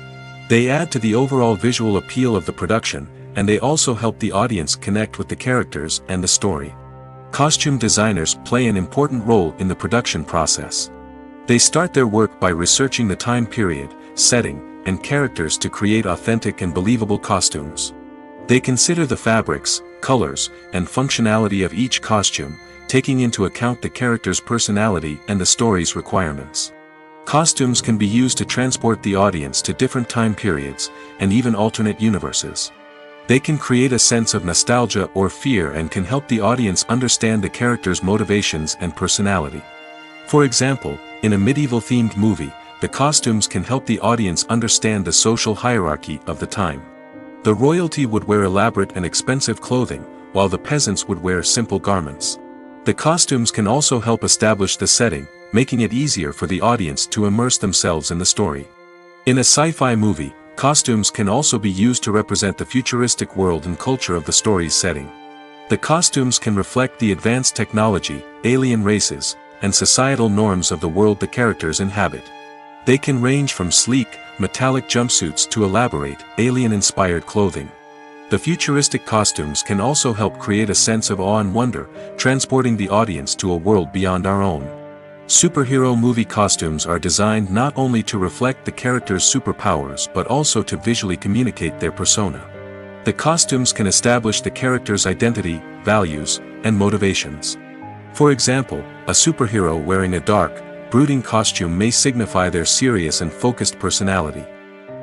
They add to the overall visual appeal of the production, and they also help the audience connect with the characters and the story. Costume designers play an important role in the production process. They start their work by researching the time period, setting, and characters to create authentic and believable costumes. They consider the fabrics, colors, and functionality of each costume, taking into account the character's personality and the story's requirements. Costumes can be used to transport the audience to different time periods, and even alternate universes. They can create a sense of nostalgia or fear and can help the audience understand the character's motivations and personality. For example, in a medieval-themed movie, the costumes can help the audience understand the social hierarchy of the time. The royalty would wear elaborate and expensive clothing, while the peasants would wear simple garments. The costumes can also help establish the setting, making it easier for the audience to immerse themselves in the story. In a sci-fi movie, costumes can also be used to represent the futuristic world and culture of the story's setting. The costumes can reflect the advanced technology, alien races, and societal norms of the world the characters inhabit. They can range from sleek, metallic jumpsuits to elaborate, alien-inspired clothing. The futuristic costumes can also help create a sense of awe and wonder, transporting the audience to a world beyond our own. Superhero movie costumes are designed not only to reflect the character's superpowers but also to visually communicate their persona. The costumes can establish the character's identity, values, and motivations. For example, a superhero wearing a dark, brooding costume may signify their serious and focused personality.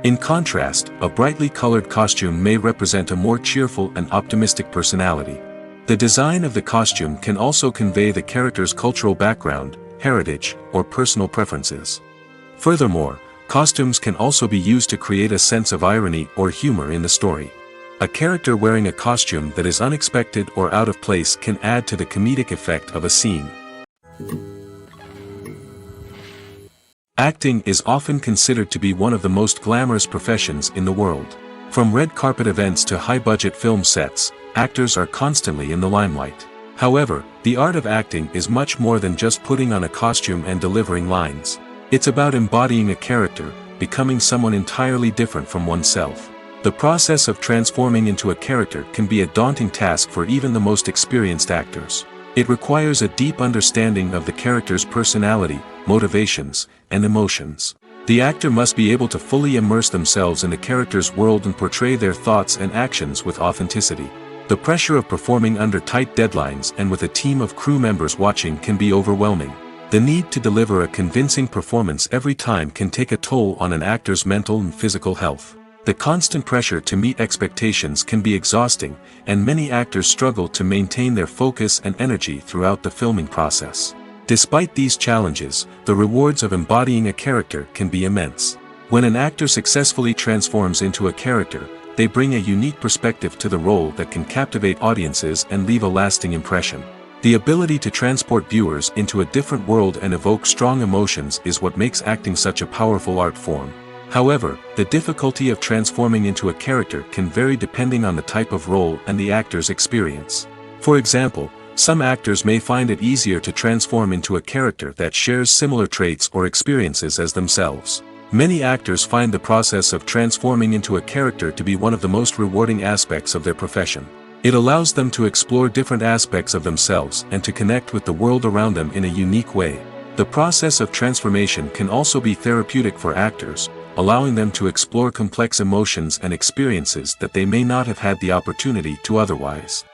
In contrast, a brightly colored costume may represent a more cheerful and optimistic personality. The design of the costume can also convey the character's cultural background, heritage, or personal preferences. Furthermore, costumes can also be used to create a sense of irony or humor in the story. A character wearing a costume that is unexpected or out of place can add to the comedic effect of a scene. Acting is often considered to be one of the most glamorous professions in the world. From red carpet events to high-budget film sets, actors are constantly in the limelight. However, the art of acting is much more than just putting on a costume and delivering lines. It's about embodying a character, becoming someone entirely different from oneself. The process of transforming into a character can be a daunting task for even the most experienced actors. It requires a deep understanding of the character's personality, motivations, and emotions. The actor must be able to fully immerse themselves in the character's world and portray their thoughts and actions with authenticity. The pressure of performing under tight deadlines and with a team of crew members watching can be overwhelming. The need to deliver a convincing performance every time can take a toll on an actor's mental and physical health. The constant pressure to meet expectations can be exhausting, and many actors struggle to maintain their focus and energy throughout the filming process. Despite these challenges, the rewards of embodying a character can be immense. When an actor successfully transforms into a character, they bring a unique perspective to the role that can captivate audiences and leave a lasting impression. The ability to transport viewers into a different world and evoke strong emotions is what makes acting such a powerful art form. However, the difficulty of transforming into a character can vary depending on the type of role and the actor's experience. For example, some actors may find it easier to transform into a character that shares similar traits or experiences as themselves. Many actors find the process of transforming into a character to be one of the most rewarding aspects of their profession. It allows them to explore different aspects of themselves and to connect with the world around them in a unique way. The process of transformation can also be therapeutic for actors, allowing them to explore complex emotions and experiences that they may not have had the opportunity to otherwise.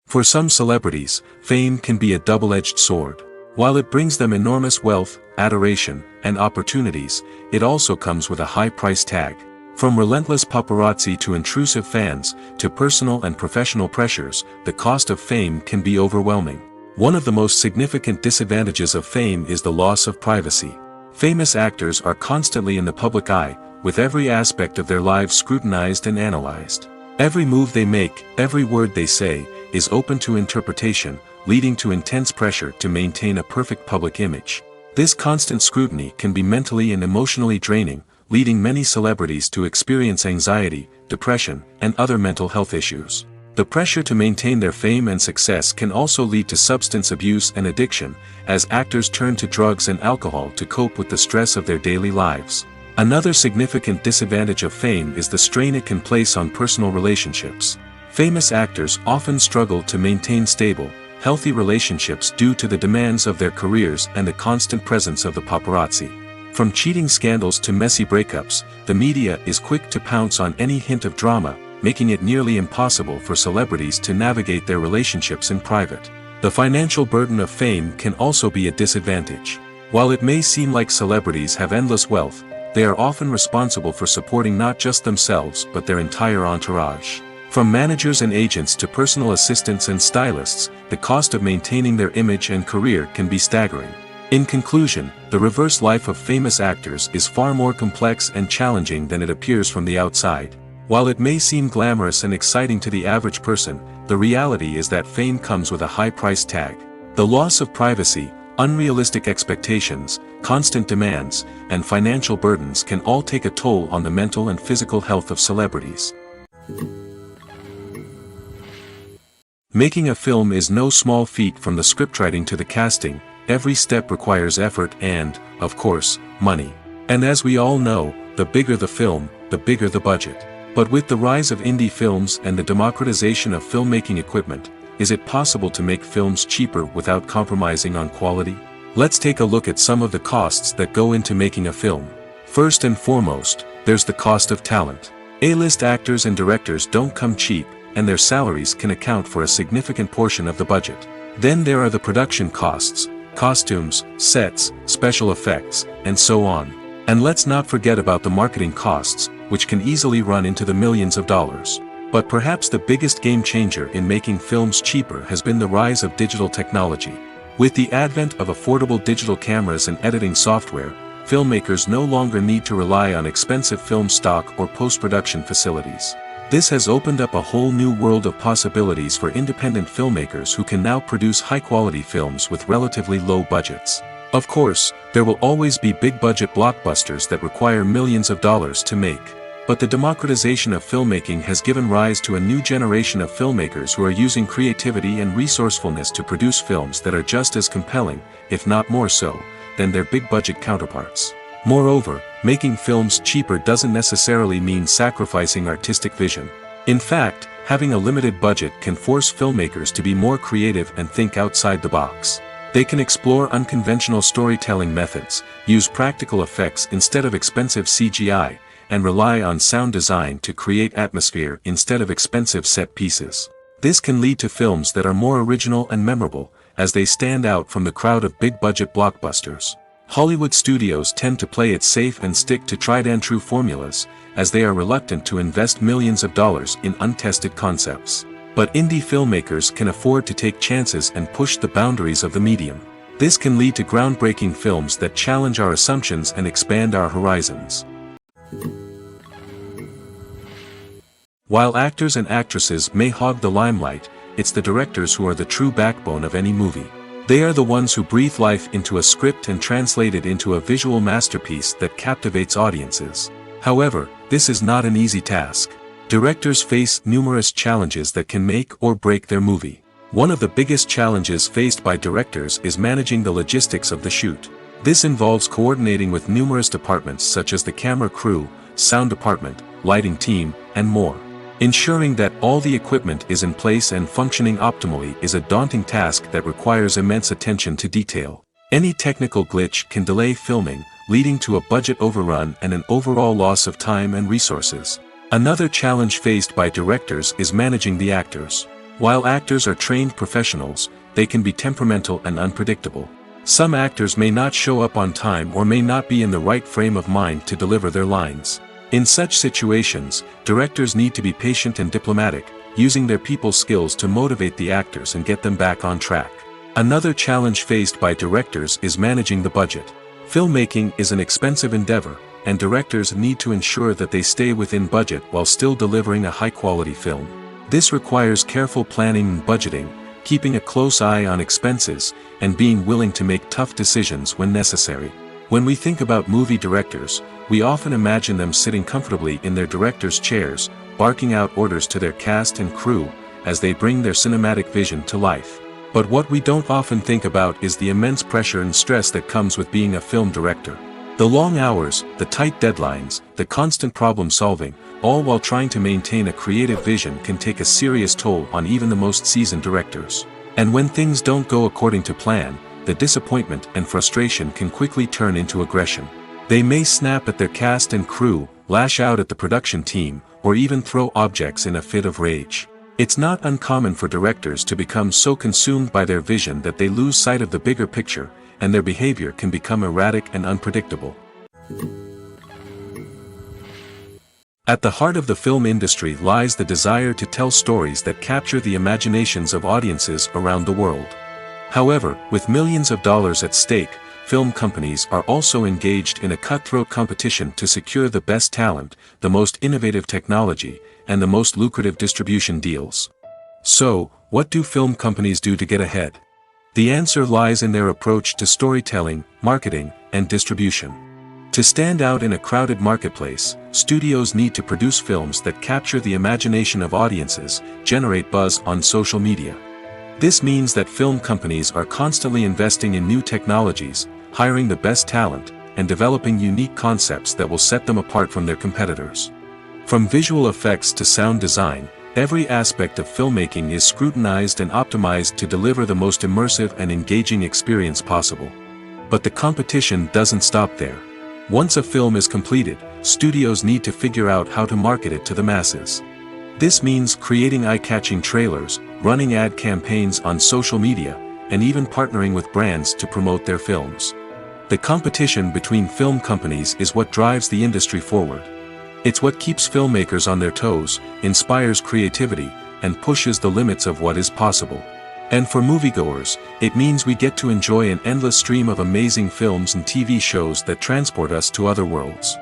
For some celebrities, fame can be a double-edged sword. While it brings them enormous wealth, adoration, and opportunities, it also comes with a high price tag. From relentless paparazzi to intrusive fans, to personal and professional pressures, the cost of fame can be overwhelming. One of the most significant disadvantages of fame is the loss of privacy. Famous actors are constantly in the public eye, with every aspect of their lives scrutinized and analyzed. Every move they make, every word they say, is open to interpretation, leading to intense pressure to maintain a perfect public image. This constant scrutiny can be mentally and emotionally draining, leading many celebrities to experience anxiety, depression, and other mental health issues. The pressure to maintain their fame and success can also lead to substance abuse and addiction, as actors turn to drugs and alcohol to cope with the stress of their daily lives. Another significant disadvantage of fame is the strain it can place on personal relationships. Famous actors often struggle to maintain stable, healthy relationships due to the demands of their careers and the constant presence of the paparazzi. From cheating scandals to messy breakups, the media is quick to pounce on any hint of drama, making it nearly impossible for celebrities to navigate their relationships in private. The financial burden of fame can also be a disadvantage. While it may seem like celebrities have endless wealth, they are often responsible for supporting not just themselves but their entire entourage. From managers and agents to personal assistants and stylists, the cost of maintaining their image and career can be staggering. In conclusion, the reverse life of famous actors is far more complex and challenging than it appears from the outside. While it may seem glamorous and exciting to the average person, the reality is that fame comes with a high price tag. The loss of privacy, unrealistic expectations, constant demands, and financial burdens can all take a toll on the mental and physical health of celebrities. Making a film is no small feat. From the scriptwriting to the casting, every step requires effort and, of course, money. And as we all know, the bigger the film, the bigger the budget. But with the rise of indie films and the democratization of filmmaking equipment, is it possible to make films cheaper without compromising on quality? Let's take a look at some of the costs that go into making a film. First and foremost, there's the cost of talent. A-list actors and directors don't come cheap, and their salaries can account for a significant portion of the budget. Then there are the production costs, costumes, sets, special effects, and so on. And let's not forget about the marketing costs, which can easily run into the millions of dollars. But perhaps the biggest game changer in making films cheaper has been the rise of digital technology. With the advent of affordable digital cameras and editing software, filmmakers no longer need to rely on expensive film stock or post-production facilities. This has opened up a whole new world of possibilities for independent filmmakers who can now produce high-quality films with relatively low budgets. Of course, there will always be big-budget blockbusters that require millions of dollars to make. But the democratization of filmmaking has given rise to a new generation of filmmakers who are using creativity and resourcefulness to produce films that are just as compelling, if not more so, than their big-budget counterparts. Moreover, making films cheaper doesn't necessarily mean sacrificing artistic vision. In fact, having a limited budget can force filmmakers to be more creative and think outside the box. They can explore unconventional storytelling methods, use practical effects instead of expensive CGI, and rely on sound design to create atmosphere instead of expensive set pieces. This can lead to films that are more original and memorable, as they stand out from the crowd of big-budget blockbusters. Hollywood studios tend to play it safe and stick to tried-and-true formulas, as they are reluctant to invest millions of dollars in untested concepts. But indie filmmakers can afford to take chances and push the boundaries of the medium. This can lead to groundbreaking films that challenge our assumptions and expand our horizons. While actors and actresses may hog the limelight, it's the directors who are the true backbone of any movie. They are the ones who breathe life into a script and translate it into a visual masterpiece that captivates audiences. However, this is not an easy task. Directors face numerous challenges that can make or break their movie. One of the biggest challenges faced by directors is managing the logistics of the shoot. This involves coordinating with numerous departments such as the camera crew, sound department, lighting team, and more. Ensuring that all the equipment is in place and functioning optimally is a daunting task that requires immense attention to detail. Any technical glitch can delay filming, leading to a budget overrun and an overall loss of time and resources. Another challenge faced by directors is managing the actors. While actors are trained professionals, they can be temperamental and unpredictable. Some actors may not show up on time or may not be in the right frame of mind to deliver their lines. In such situations, directors need to be patient and diplomatic, using their people skills to motivate the actors and get them back on track. Another challenge faced by directors is managing the budget. Filmmaking is an expensive endeavor, and directors need to ensure that they stay within budget while still delivering a high-quality film. This requires careful planning and budgeting, keeping a close eye on expenses, and being willing to make tough decisions when necessary. When we think about movie directors, we often imagine them sitting comfortably in their director's chairs, barking out orders to their cast and crew, as they bring their cinematic vision to life. But what we don't often think about is the immense pressure and stress that comes with being a film director. The long hours, the tight deadlines, the constant problem solving, all while trying to maintain a creative vision can take a serious toll on even the most seasoned directors. And when things don't go according to plan, the disappointment and frustration can quickly turn into aggression. They may snap at their cast and crew, lash out at the production team, or even throw objects in a fit of rage. It's not uncommon for directors to become so consumed by their vision that they lose sight of the bigger picture, and their behavior can become erratic and unpredictable. At the heart of the film industry lies the desire to tell stories that capture the imaginations of audiences around the world. However, with millions of dollars at stake, film companies are also engaged in a cutthroat competition to secure the best talent, the most innovative technology, and the most lucrative distribution deals. So, what do film companies do to get ahead? The answer lies in their approach to storytelling, marketing, and distribution. To stand out in a crowded marketplace, studios need to produce films that capture the imagination of audiences, generate buzz on social media. This means that film companies are constantly investing in new technologies, hiring the best talent, and developing unique concepts that will set them apart from their competitors. From visual effects to sound design, every aspect of filmmaking is scrutinized and optimized to deliver the most immersive and engaging experience possible. But the competition doesn't stop there. Once a film is completed, studios need to figure out how to market it to the masses. This means creating eye-catching trailers, running ad campaigns on social media, and even partnering with brands to promote their films. The competition between film companies is what drives the industry forward. It's what keeps filmmakers on their toes, inspires creativity, and pushes the limits of what is possible. And for moviegoers, it means we get to enjoy an endless stream of amazing films and TV shows that transport us to other worlds.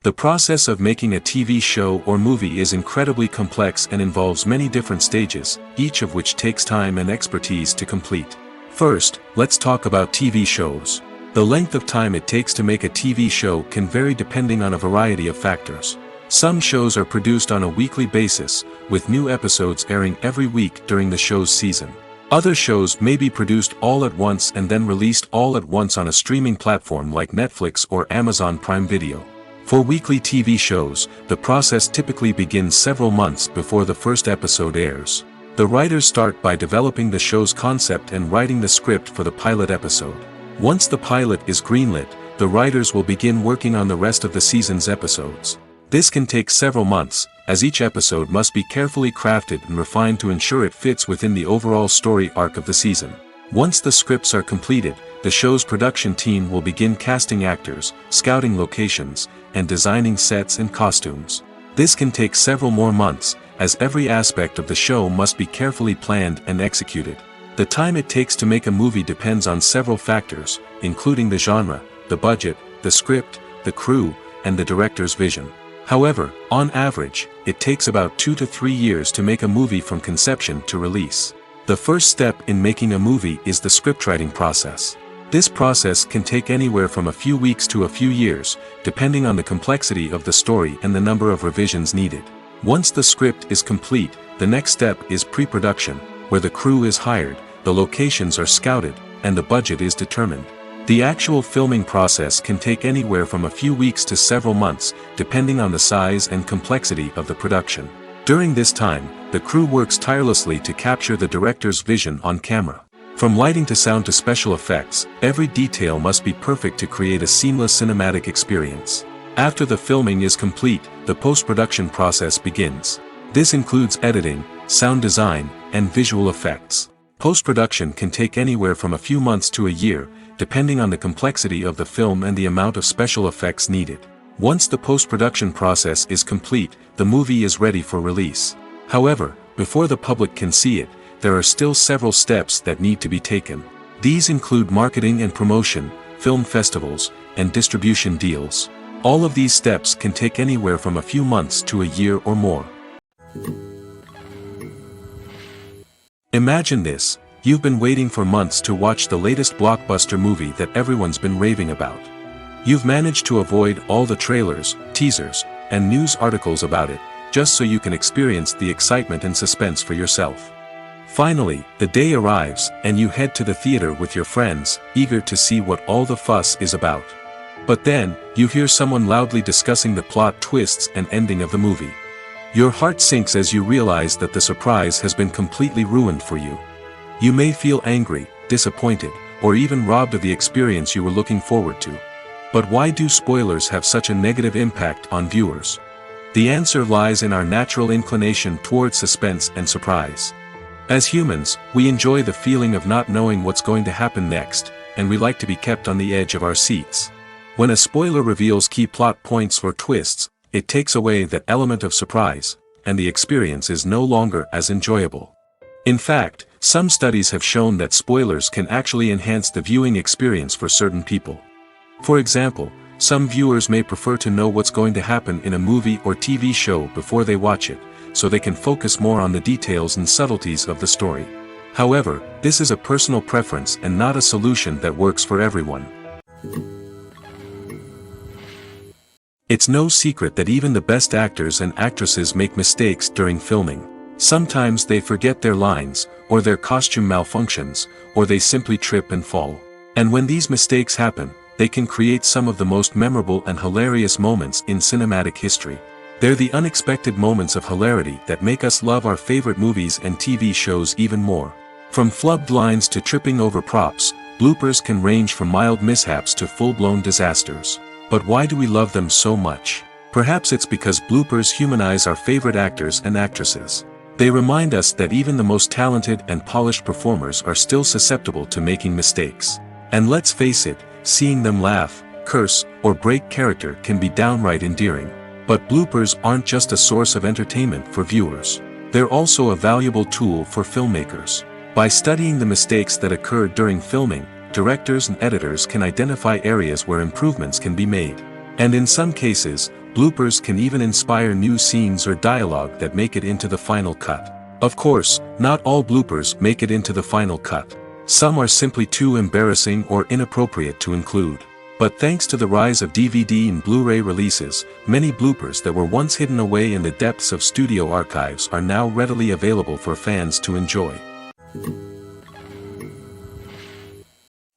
The process of making a TV show or movie is incredibly complex and involves many different stages, each of which takes time and expertise to complete. First, let's talk about TV shows. The length of time it takes to make a TV show can vary depending on a variety of factors. Some shows are produced on a weekly basis, with new episodes airing every week during the show's season. Other shows may be produced all at once and then released all at once on a streaming platform like Netflix or Amazon Prime Video. For weekly TV shows, the process typically begins several months before the first episode airs. The writers start by developing the show's concept and writing the script for the pilot episode. Once the pilot is greenlit, the writers will begin working on the rest of the season's episodes. This can take several months, as each episode must be carefully crafted and refined to ensure it fits within the overall story arc of the season. Once the scripts are completed, the show's production team will begin casting actors, scouting locations, and designing sets and costumes. This can take several more months, as every aspect of the show must be carefully planned and executed. The time it takes to make a movie depends on several factors, including the genre, the budget, the script, the crew, and the director's vision. However, on average, it takes about 2 to 3 years to make a movie from conception to release. The first step in making a movie is the scriptwriting process. This process can take anywhere from a few weeks to a few years, depending on the complexity of the story and the number of revisions needed. Once the script is complete, the next step is pre-production, where the crew is hired, the locations are scouted, and the budget is determined. The actual filming process can take anywhere from a few weeks to several months, depending on the size and complexity of the production. During this time, the crew works tirelessly to capture the director's vision on camera. From lighting to sound to special effects, every detail must be perfect to create a seamless cinematic experience. After the filming is complete, the post-production process begins. This includes editing, sound design, and visual effects. Post-production can take anywhere from a few months to a year, depending on the complexity of the film and the amount of special effects needed. Once the post-production process is complete, the movie is ready for release. However, before the public can see it, there are still several steps that need to be taken. These include marketing and promotion, film festivals, and distribution deals. All of these steps can take anywhere from a few months to a year or more. Imagine this. You've been waiting for months to watch the latest blockbuster movie that everyone's been raving about. You've managed to avoid all the trailers, teasers, and news articles about it, just so you can experience the excitement and suspense for yourself. Finally, the day arrives, and you head to the theater with your friends, eager to see what all the fuss is about. But then, you hear someone loudly discussing the plot twists and ending of the movie. Your heart sinks as you realize that the surprise has been completely ruined for you. You may feel angry, disappointed, or even robbed of the experience you were looking forward to. But why do spoilers have such a negative impact on viewers? The answer lies in our natural inclination towards suspense and surprise. As humans, we enjoy the feeling of not knowing what's going to happen next, and we like to be kept on the edge of our seats. When a spoiler reveals key plot points or twists, it takes away that element of surprise, and the experience is no longer as enjoyable. In fact, some studies have shown that spoilers can actually enhance the viewing experience for certain people. For example, some viewers may prefer to know what's going to happen in a movie or TV show before they watch it, so they can focus more on the details and subtleties of the story. However, this is a personal preference and not a solution that works for everyone. It's no secret that even the best actors and actresses make mistakes during filming. Sometimes they forget their lines, or their costume malfunctions, or they simply trip and fall. And when these mistakes happen, they can create some of the most memorable and hilarious moments in cinematic history. They're the unexpected moments of hilarity that make us love our favorite movies and TV shows even more. From flubbed lines to tripping over props, bloopers can range from mild mishaps to full-blown disasters. But why do we love them so much? Perhaps it's because bloopers humanize our favorite actors and actresses. They remind us that even the most talented and polished performers are still susceptible to making mistakes. And let's face it, seeing them laugh, curse, or break character can be downright endearing. But bloopers aren't just a source of entertainment for viewers. They're also a valuable tool for filmmakers. By studying the mistakes that occurred during filming, directors and editors can identify areas where improvements can be made. And in some cases, bloopers can even inspire new scenes or dialogue that make it into the final cut. Of course, not all bloopers make it into the final cut. Some are simply too embarrassing or inappropriate to include. But thanks to the rise of DVD and Blu-ray releases, many bloopers that were once hidden away in the depths of studio archives are now readily available for fans to enjoy.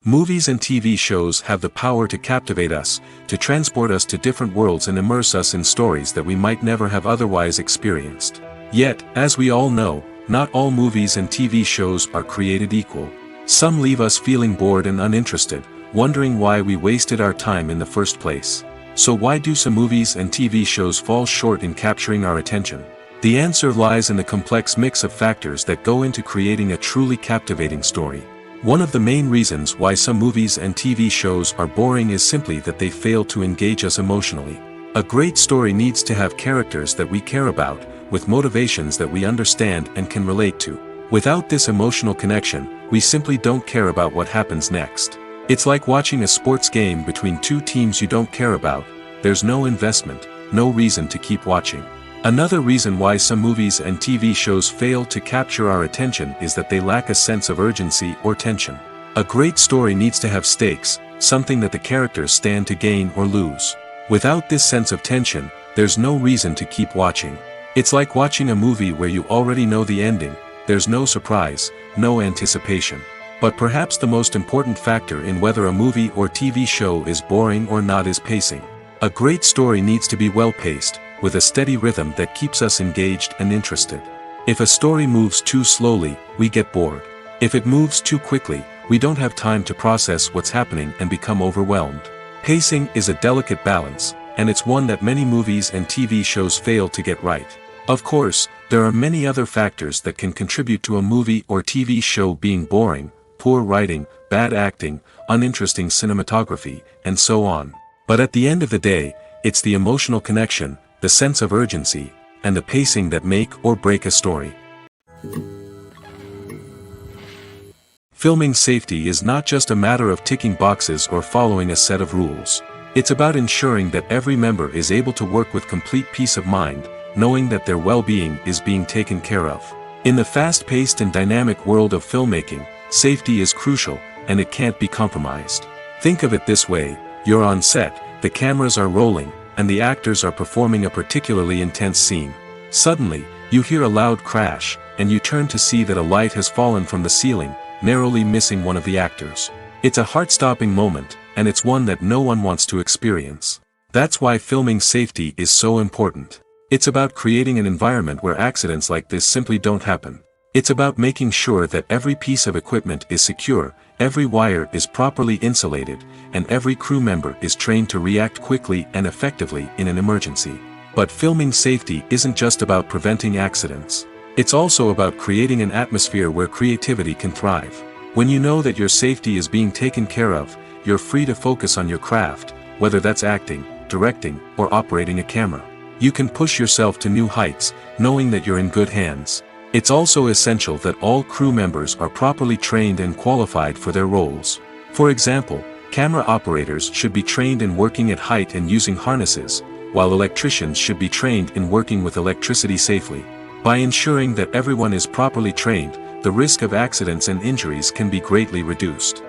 Movies and TV shows have the power to captivate us, to transport us to different worlds and immerse us in stories that we might never have otherwise experienced. Yet, as we all know, not all movies and TV shows are created equal. Some leave us feeling bored and uninterested, wondering why we wasted our time in the first place. So why do some movies and TV shows fall short in capturing our attention? The answer lies in the complex mix of factors that go into creating a truly captivating story. One of the main reasons why some movies and TV shows are boring is simply that they fail to engage us emotionally. A great story needs to have characters that we care about, with motivations that we understand and can relate to. Without this emotional connection, we simply don't care about what happens next. It's like watching a sports game between two teams you don't care about. There's no investment, no reason to keep watching. Another reason why some movies and TV shows fail to capture our attention is that they lack a sense of urgency or tension. A great story needs to have stakes, something that the characters stand to gain or lose. Without this sense of tension, there's no reason to keep watching. It's like watching a movie where you already know the ending. There's no surprise, no anticipation. But perhaps the most important factor in whether a movie or TV show is boring or not is pacing. A great story needs to be well-paced, with a steady rhythm that keeps us engaged and interested. If a story moves too slowly, we get bored. If it moves too quickly, we don't have time to process what's happening and become overwhelmed. Pacing is a delicate balance, and it's one that many movies and TV shows fail to get right. Of course, there are many other factors that can contribute to a movie or TV show being boring: poor writing, bad acting, uninteresting cinematography, and so on. But at the end of the day, it's the emotional connection, the sense of urgency, and the pacing that make or break a story. Filming safety is not just a matter of ticking boxes or following a set of rules. It's about ensuring that every member is able to work with complete peace of mind, knowing that their well-being is being taken care of. In the fast-paced and dynamic world of filmmaking, safety is crucial, and it can't be compromised. Think of it this way: you're on set, the cameras are rolling, and the actors are performing a particularly intense scene. Suddenly, you hear a loud crash, and you turn to see that a light has fallen from the ceiling, narrowly missing one of the actors. It's a heart-stopping moment, and it's one that no one wants to experience. That's why filming safety is so important. It's about creating an environment where accidents like this simply don't happen. It's about making sure that every piece of equipment is secure, every wire is properly insulated, and every crew member is trained to react quickly and effectively in an emergency. But filming safety isn't just about preventing accidents. It's also about creating an atmosphere where creativity can thrive. When you know that your safety is being taken care of, you're free to focus on your craft, whether that's acting, directing, or operating a camera. You can push yourself to new heights, knowing that you're in good hands. It's also essential that all crew members are properly trained and qualified for their roles. For example, camera operators should be trained in working at height and using harnesses, while electricians should be trained in working with electricity safely. By ensuring that everyone is properly trained, the risk of accidents and injuries can be greatly reduced.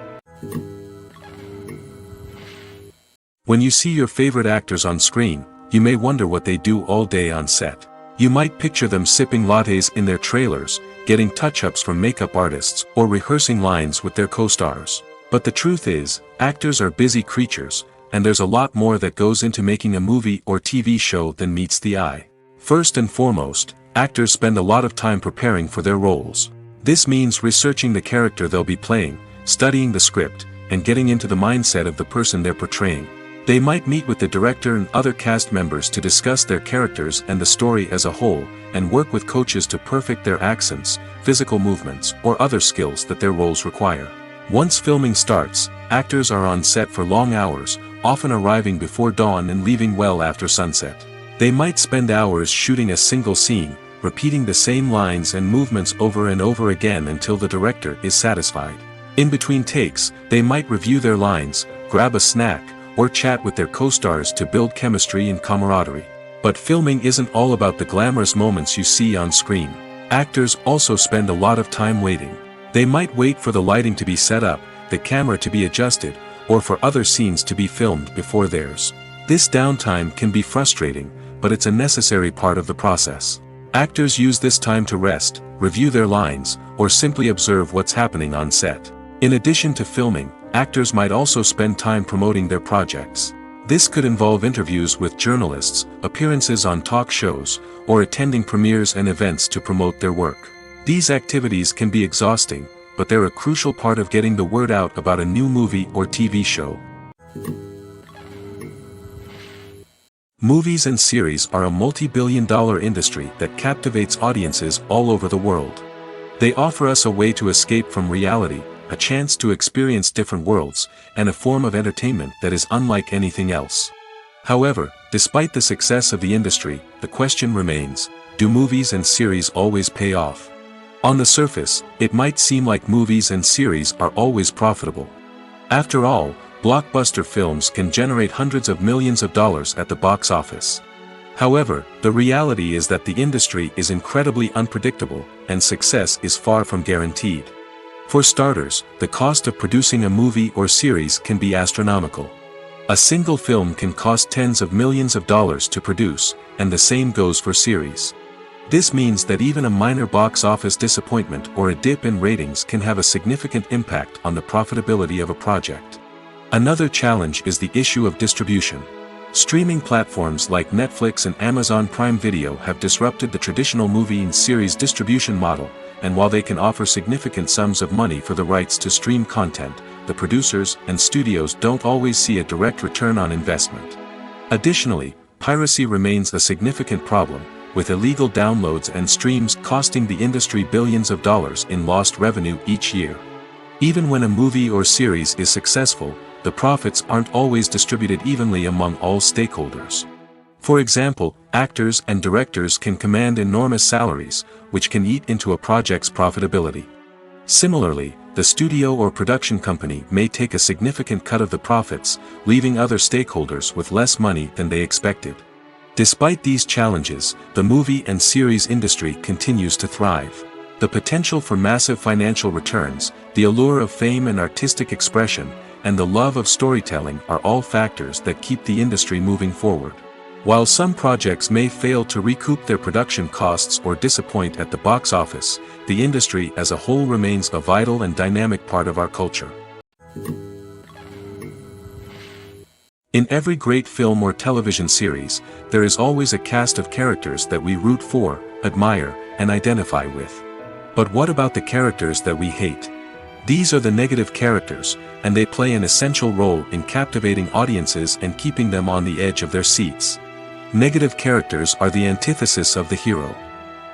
When you see your favorite actors on screen, you may wonder what they do all day on set. You might picture them sipping lattes in their trailers, getting touch-ups from makeup artists, or rehearsing lines with their co-stars. But the truth is, actors are busy creatures, and there's a lot more that goes into making a movie or TV show than meets the eye. First and foremost, actors spend a lot of time preparing for their roles. This means researching the character they'll be playing, studying the script, and getting into the mindset of the person they're portraying. They might meet with the director and other cast members to discuss their characters and the story as a whole, and work with coaches to perfect their accents, physical movements, or other skills that their roles require. Once filming starts, actors are on set for long hours, often arriving before dawn and leaving well after sunset. They might spend hours shooting a single scene, repeating the same lines and movements over and over again until the director is satisfied. In between takes, they might review their lines, grab a snack, or chat with their co-stars to build chemistry and camaraderie. But filming isn't all about the glamorous moments you see on screen. Actors also spend a lot of time waiting. They might wait for the lighting to be set up, the camera to be adjusted, or for other scenes to be filmed before theirs. This downtime can be frustrating, but it's a necessary part of the process. Actors use this time to rest, review their lines, or simply observe what's happening on set. In addition to filming, actors might also spend time promoting their projects. This could involve interviews with journalists, appearances on talk shows, or attending premieres and events to promote their work. These activities can be exhausting, but they're a crucial part of getting the word out about a new movie or TV show. Movies and series are a multi-billion-dollar industry that captivates audiences all over the world. They offer us a way to escape from reality, a chance to experience different worlds, and a form of entertainment that is unlike anything else. However, despite the success of the industry, the question remains, do movies and series always pay off? On the surface, it might seem like movies and series are always profitable. After all, blockbuster films can generate hundreds of millions of dollars at the box office. However, the reality is that the industry is incredibly unpredictable, and success is far from guaranteed. For starters, the cost of producing a movie or series can be astronomical. A single film can cost tens of millions of dollars to produce, and the same goes for series. This means that even a minor box office disappointment or a dip in ratings can have a significant impact on the profitability of a project. Another challenge is the issue of distribution. Streaming platforms like Netflix and Amazon Prime Video have disrupted the traditional movie and series distribution model, and while they can offer significant sums of money for the rights to stream content, the producers and studios don't always see a direct return on investment. Additionally, piracy remains a significant problem, with illegal downloads and streams costing the industry billions of dollars in lost revenue each year. Even when a movie or series is successful, the profits aren't always distributed evenly among all stakeholders. For example, actors and directors can command enormous salaries, which can eat into a project's profitability. Similarly, the studio or production company may take a significant cut of the profits, leaving other stakeholders with less money than they expected. Despite these challenges, the movie and series industry continues to thrive. The potential for massive financial returns, the allure of fame and artistic expression, and the love of storytelling are all factors that keep the industry moving forward. While some projects may fail to recoup their production costs or disappoint at the box office, the industry as a whole remains a vital and dynamic part of our culture. In every great film or television series, there is always a cast of characters that we root for, admire, and identify with. But what about the characters that we hate? These are the negative characters, and they play an essential role in captivating audiences and keeping them on the edge of their seats. Negative characters are the antithesis of the hero.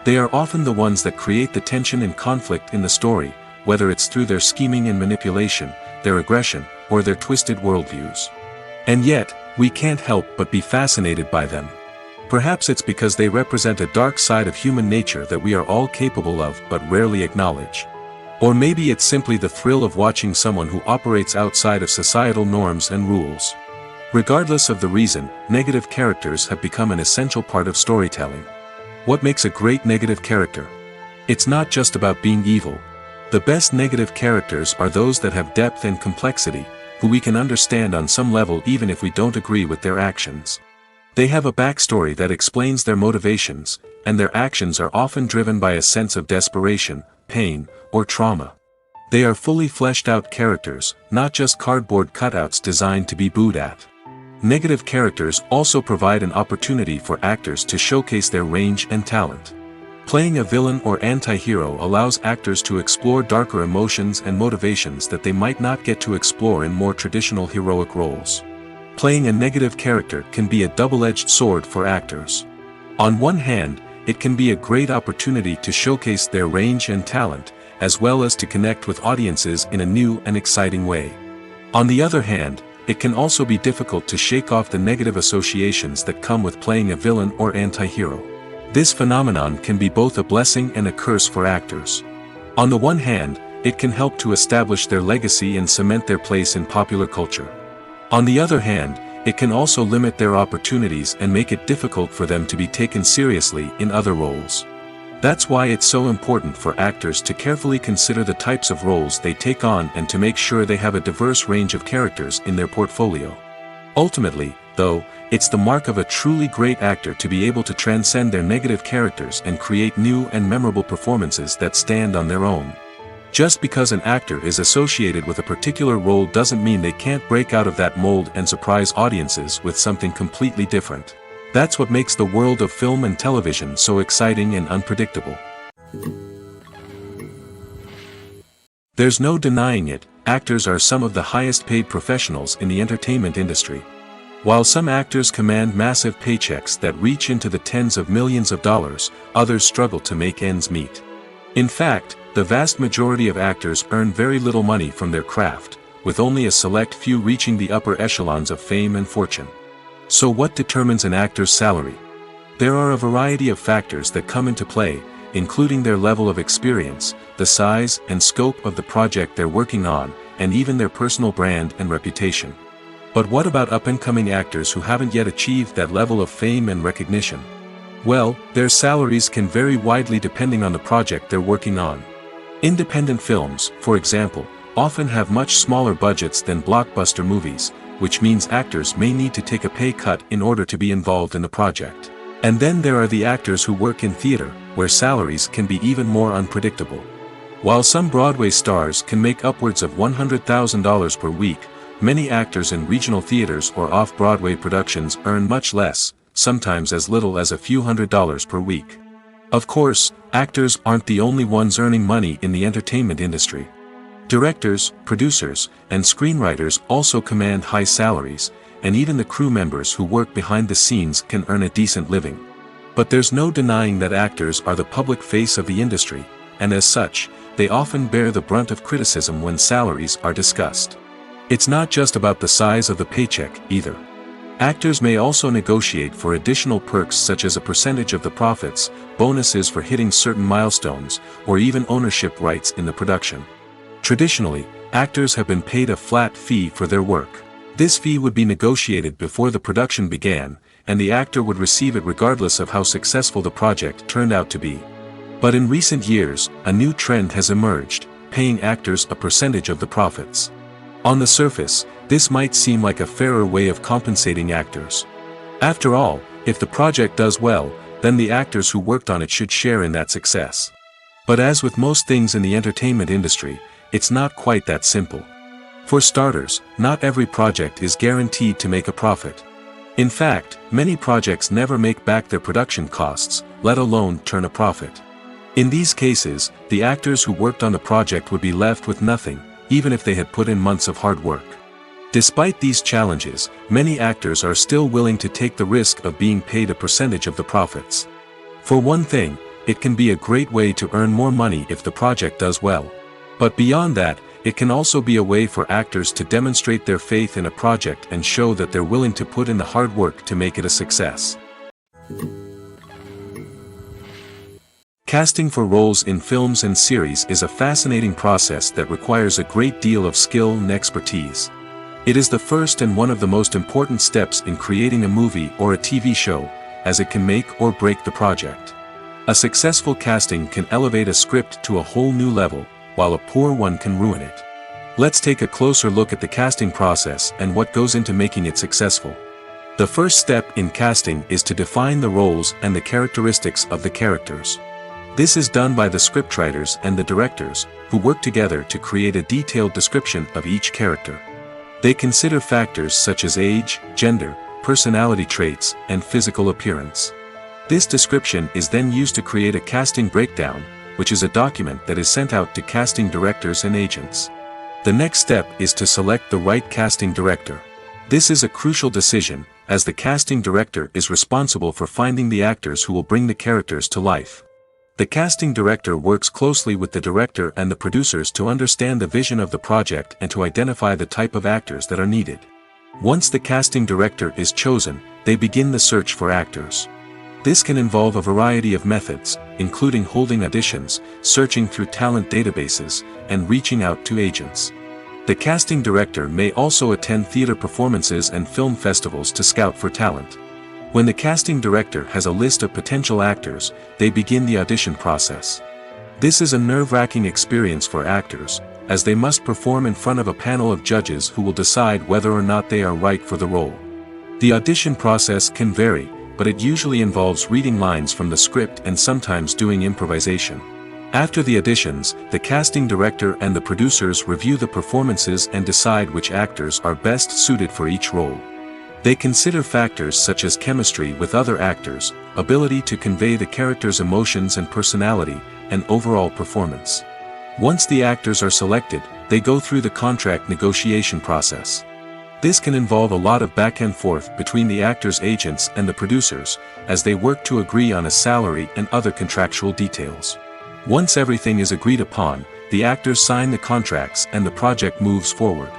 They are often the ones that create the tension and conflict in the story, whether it's through their scheming and manipulation, their aggression, or their twisted worldviews. And yet, we can't help but be fascinated by them. Perhaps it's because they represent a dark side of human nature that we are all capable of but rarely acknowledge. Or maybe it's simply the thrill of watching someone who operates outside of societal norms and rules. Regardless of the reason, negative characters have become an essential part of storytelling. What makes a great negative character? It's not just about being evil. The best negative characters are those that have depth and complexity, who we can understand on some level even if we don't agree with their actions. They have a backstory that explains their motivations, and their actions are often driven by a sense of desperation, pain, or trauma. They are fully fleshed out characters, not just cardboard cutouts designed to be booed at. Negative characters also provide an opportunity for actors to showcase their range and talent. Playing a villain or anti-hero allows actors to explore darker emotions and motivations that they might not get to explore in more traditional heroic roles. Playing a negative character can be a double-edged sword for actors. On one hand, it can be a great opportunity to showcase their range and talent, as well as to connect with audiences in a new and exciting way. On the other hand, it can also be difficult to shake off the negative associations that come with playing a villain or anti-hero. This phenomenon can be both a blessing and a curse for actors. On the one hand, it can help to establish their legacy and cement their place in popular culture. On the other hand, it can also limit their opportunities and make it difficult for them to be taken seriously in other roles. That's why it's so important for actors to carefully consider the types of roles they take on and to make sure they have a diverse range of characters in their portfolio. Ultimately, though, it's the mark of a truly great actor to be able to transcend their negative characters and create new and memorable performances that stand on their own. Just because an actor is associated with a particular role doesn't mean they can't break out of that mold and surprise audiences with something completely different. That's what makes the world of film and television so exciting and unpredictable. There's no denying it, actors are some of the highest paid professionals in the entertainment industry. While some actors command massive paychecks that reach into the tens of millions of dollars, others struggle to make ends meet. In fact, the vast majority of actors earn very little money from their craft, with only a select few reaching the upper echelons of fame and fortune. So what determines an actor's salary? There are a variety of factors that come into play, including their level of experience, the size and scope of the project they're working on, and even their personal brand and reputation. But what about up-and-coming actors who haven't yet achieved that level of fame and recognition? Well, their salaries can vary widely depending on the project they're working on. Independent films, for example, often have much smaller budgets than blockbuster movies, which means actors may need to take a pay cut in order to be involved in the project. And then there are the actors who work in theater, where salaries can be even more unpredictable. While some Broadway stars can make upwards of $100,000 per week, many actors in regional theaters or off-Broadway productions earn much less, sometimes as little as a few $100s per week. Of course, actors aren't the only ones earning money in the entertainment industry. Directors, producers, and screenwriters also command high salaries, and even the crew members who work behind the scenes can earn a decent living. But there's no denying that actors are the public face of the industry, and as such, they often bear the brunt of criticism when salaries are discussed. It's not just about the size of the paycheck, either. Actors may also negotiate for additional perks such as a percentage of the profits, bonuses for hitting certain milestones, or even ownership rights in the production. Traditionally, actors have been paid a flat fee for their work. This fee would be negotiated before the production began, and the actor would receive it regardless of how successful the project turned out to be. But in recent years, a new trend has emerged, paying actors a percentage of the profits. On the surface, this might seem like a fairer way of compensating actors. After all, if the project does well, then the actors who worked on it should share in that success. But as with most things in the entertainment industry, it's not quite that simple. For starters, not every project is guaranteed to make a profit. In fact, many projects never make back their production costs, let alone turn a profit. In these cases, the actors who worked on the project would be left with nothing, even if they had put in months of hard work. Despite these challenges, many actors are still willing to take the risk of being paid a percentage of the profits. For one thing, it can be a great way to earn more money if the project does well. But beyond that, it can also be a way for actors to demonstrate their faith in a project and show that they're willing to put in the hard work to make it a success. Casting for roles in films and series is a fascinating process that requires a great deal of skill and expertise. It is the first and one of the most important steps in creating a movie or a TV show, as it can make or break the project. A successful casting can elevate a script to a whole new level, while a poor one can ruin it. Let's take a closer look at the casting process and what goes into making it successful. The first step in casting is to define the roles and the characteristics of the characters. This is done by the scriptwriters and the directors, who work together to create a detailed description of each character. They consider factors such as age, gender, personality traits, and physical appearance. This description is then used to create a casting breakdown, which is a document that is sent out to casting directors and agents. The next step is to select the right casting director. This is a crucial decision, as the casting director is responsible for finding the actors who will bring the characters to life. The casting director works closely with the director and the producers to understand the vision of the project and to identify the type of actors that are needed. Once the casting director is chosen, they begin the search for actors. This can involve a variety of methods, including holding auditions, searching through talent databases, and reaching out to agents. The casting director may also attend theater performances and film festivals to scout for talent. When the casting director has a list of potential actors, they begin the audition process. This is a nerve-wracking experience for actors, as they must perform in front of a panel of judges who will decide whether or not they are right for the role. The audition process can vary, but it usually involves reading lines from the script and sometimes doing improvisation. After the auditions, the casting director and the producers review the performances and decide which actors are best suited for each role. They consider factors such as chemistry with other actors, ability to convey the character's emotions and personality, and overall performance. Once the actors are selected, they go through the contract negotiation process. This can involve a lot of back and forth between the actors' agents and the producers, as they work to agree on a salary and other contractual details. Once everything is agreed upon, the actors sign the contracts and the project moves forward.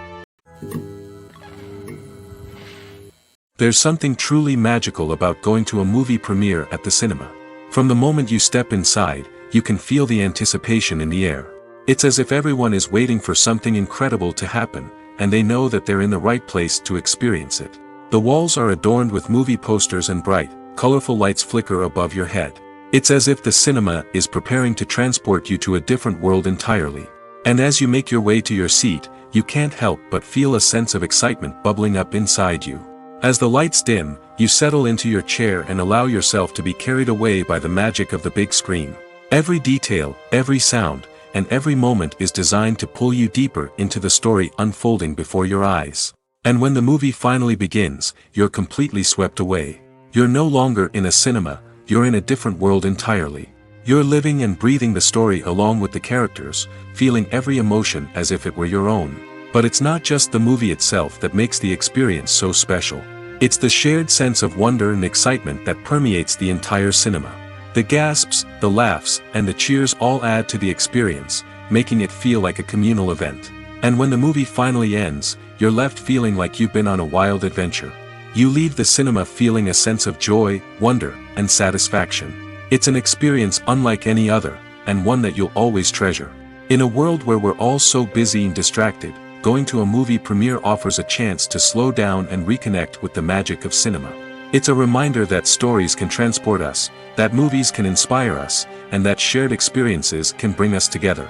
There's something truly magical about going to a movie premiere at the cinema. From the moment you step inside, you can feel the anticipation in the air. It's as if everyone is waiting for something incredible to happen, and they know that they're in the right place to experience it. The walls are adorned with movie posters and bright, colorful lights flicker above your head. It's as if the cinema is preparing to transport you to a different world entirely. And as you make your way to your seat, you can't help but feel a sense of excitement bubbling up inside you. As the lights dim, you settle into your chair and allow yourself to be carried away by the magic of the big screen. Every detail, every sound, and every moment is designed to pull you deeper into the story unfolding before your eyes. And when the movie finally begins, you're completely swept away. You're no longer in a cinema, you're in a different world entirely. You're living and breathing the story along with the characters, feeling every emotion as if it were your own. But it's not just the movie itself that makes the experience so special. It's the shared sense of wonder and excitement that permeates the entire cinema. The gasps, the laughs, and the cheers all add to the experience, making it feel like a communal event. And when the movie finally ends, you're left feeling like you've been on a wild adventure. You leave the cinema feeling a sense of joy, wonder, and satisfaction. It's an experience unlike any other, and one that you'll always treasure. In a world where we're all so busy and distracted, going to a movie premiere offers a chance to slow down and reconnect with the magic of cinema. It's a reminder that stories can transport us, that movies can inspire us, and that shared experiences can bring us together.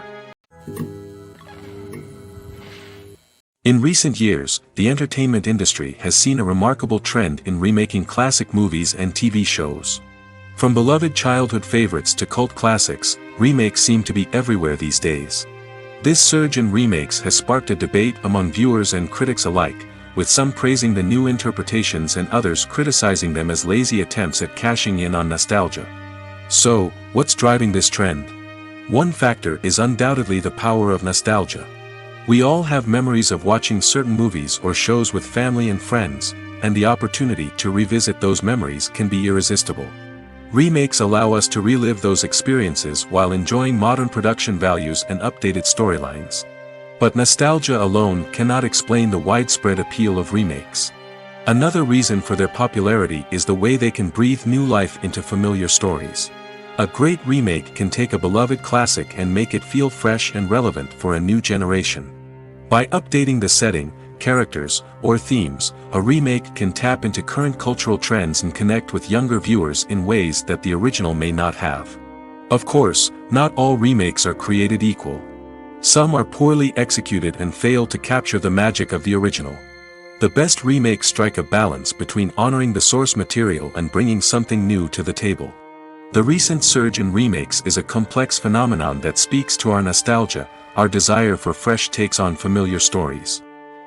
In recent years, the entertainment industry has seen a remarkable trend in remaking classic movies and TV shows. From beloved childhood favorites to cult classics, remakes seem to be everywhere these days. This surge in remakes has sparked a debate among viewers and critics alike, with some praising the new interpretations and others criticizing them as lazy attempts at cashing in on nostalgia. So, what's driving this trend? One factor is undoubtedly the power of nostalgia. We all have memories of watching certain movies or shows with family and friends, and the opportunity to revisit those memories can be irresistible. Remakes allow us to relive those experiences while enjoying modern production values and updated storylines. But nostalgia alone cannot explain the widespread appeal of remakes. Another reason for their popularity is the way they can breathe new life into familiar stories. A great remake can take a beloved classic and make it feel fresh and relevant for a new generation. By updating the setting, characters, or themes, a remake can tap into current cultural trends and connect with younger viewers in ways that the original may not have. Of course, not all remakes are created equal. Some are poorly executed and fail to capture the magic of the original. The best remakes strike a balance between honoring the source material and bringing something new to the table. The recent surge in remakes is a complex phenomenon that speaks to our nostalgia, our desire for fresh takes on familiar stories.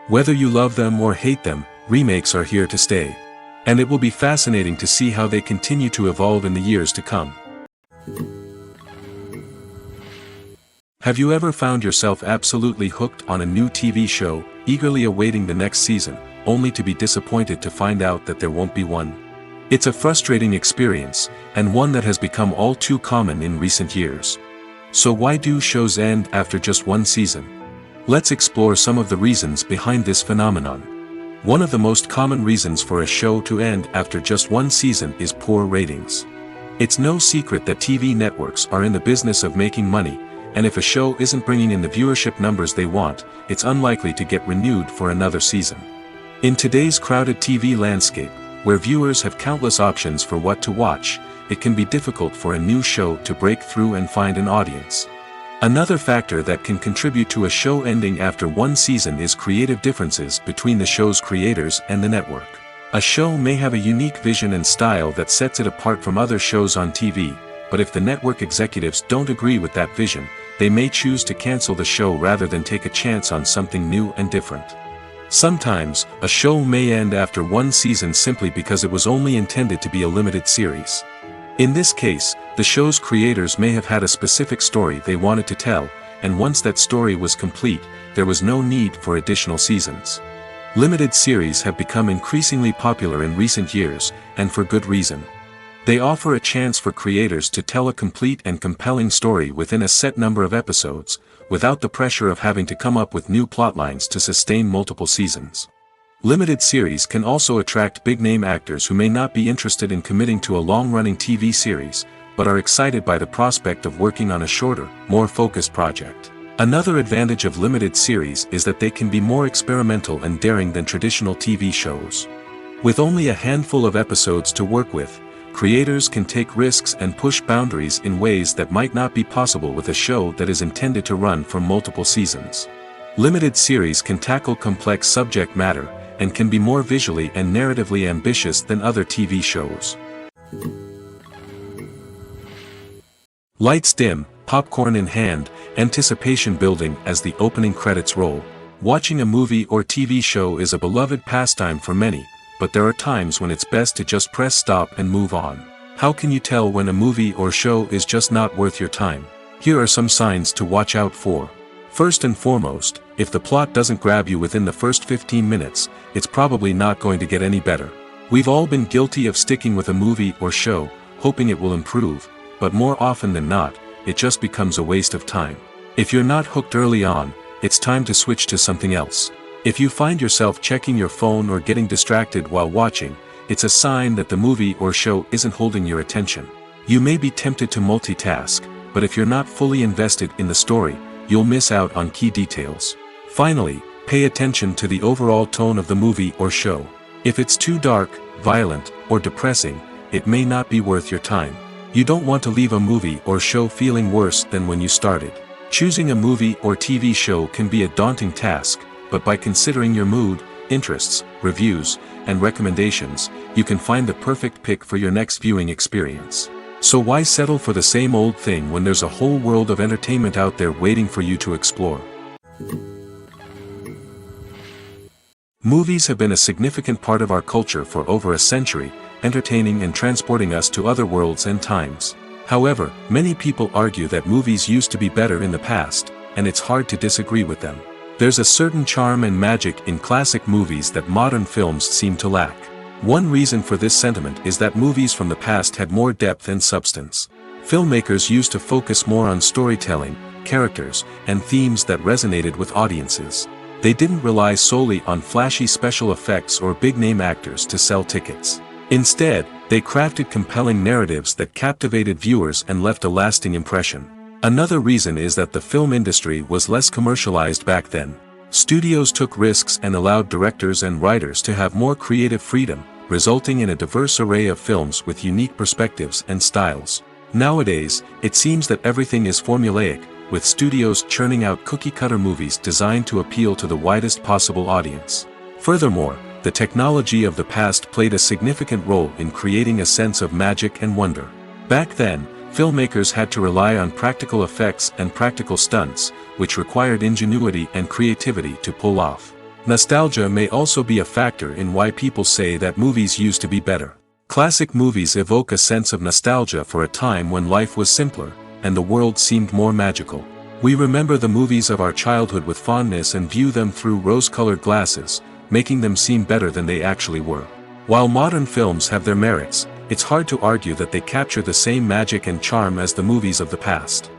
Whether you love them or hate them, remakes are here to stay. And it will be fascinating to see how they continue to evolve in the years to come. Have you ever found yourself absolutely hooked on a new TV show, eagerly awaiting the next season, only to be disappointed to find out that there won't be one? It's a frustrating experience, and one that has become all too common in recent years. So why do shows end after just one season? Let's explore some of the reasons behind this phenomenon. One of the most common reasons for a show to end after just one season is poor ratings. It's no secret that TV networks are in the business of making money, and if a show isn't bringing in the viewership numbers they want, it's unlikely to get renewed for another season. In today's crowded TV landscape, Where viewers have countless options for what to watch, it can be difficult for a new show to break through and find an audience. Another factor that can contribute to a show ending after one season is creative differences between the show's creators and the network. A show may have a unique vision and style that sets it apart from other shows on TV, but if the network executives don't agree with that vision, they may choose to cancel the show rather than take a chance on something new and different. Sometimes, a show may end after one season simply because it was only intended to be a limited series. In this case, the show's creators may have had a specific story they wanted to tell, and once that story was complete, there was no need for additional seasons. Limited series have become increasingly popular in recent years, and for good reason. They offer a chance for creators to tell a complete and compelling story within a set number of episodes, without the pressure of having to come up with new plotlines to sustain multiple seasons. Limited series can also attract big-name actors who may not be interested in committing to a long-running TV series, but are excited by the prospect of working on a shorter, more focused project. Another advantage of limited series is that they can be more experimental and daring than traditional TV shows. With only a handful of episodes to work with, creators can take risks and push boundaries in ways that might not be possible with a show that is intended to run for multiple seasons. Limited series can tackle complex subject matter, and can be more visually and narratively ambitious than other TV shows. Lights dim, popcorn in hand, anticipation building as the opening credits roll. Watching a movie or TV show is a beloved pastime for many, but there are times when it's best to just press stop and move on. How can you tell when a movie or show is just not worth your time? Here are some signs to watch out for. First and foremost, if the plot doesn't grab you within the first 15 minutes, it's probably not going to get any better. We've all been guilty of sticking with a movie or show, hoping it will improve, but more often than not, it just becomes a waste of time. If you're not hooked early on, it's time to switch to something else. If you find yourself checking your phone or getting distracted while watching, it's a sign that the movie or show isn't holding your attention. You may be tempted to multitask, but if you're not fully invested in the story, you'll miss out on key details. Finally, pay attention to the overall tone of the movie or show. If it's too dark, violent, or depressing, it may not be worth your time. You don't want to leave a movie or show feeling worse than when you started. Choosing a movie or TV show can be a daunting task, but by considering your mood, interests, reviews, and recommendations, you can find the perfect pick for your next viewing experience. So why settle for the same old thing when there's a whole world of entertainment out there waiting for you to explore? Movies have been a significant part of our culture for over a century, entertaining and transporting us to other worlds and times. However, many people argue that movies used to be better in the past, and it's hard to disagree with them. There's a certain charm and magic in classic movies that modern films seem to lack. One reason for this sentiment is that movies from the past had more depth and substance. Filmmakers used to focus more on storytelling, characters, and themes that resonated with audiences. They didn't rely solely on flashy special effects or big-name actors to sell tickets. Instead, they crafted compelling narratives that captivated viewers and left a lasting impression. Another reason is that the film industry was less commercialized back then. Studios took risks and allowed directors and writers to have more creative freedom, resulting in a diverse array of films with unique perspectives and styles. Nowadays, it seems that everything is formulaic, with studios churning out cookie-cutter movies designed to appeal to the widest possible audience. Furthermore, the technology of the past played a significant role in creating a sense of magic and wonder. Back then, filmmakers had to rely on practical effects and practical stunts, which required ingenuity and creativity to pull off. Nostalgia may also be a factor in why people say that movies used to be better. Classic movies evoke a sense of nostalgia for a time when life was simpler, and the world seemed more magical. We remember the movies of our childhood with fondness and view them through rose-colored glasses, making them seem better than they actually were. While modern films have their merits, it's hard to argue that they capture the same magic and charm as the movies of the past.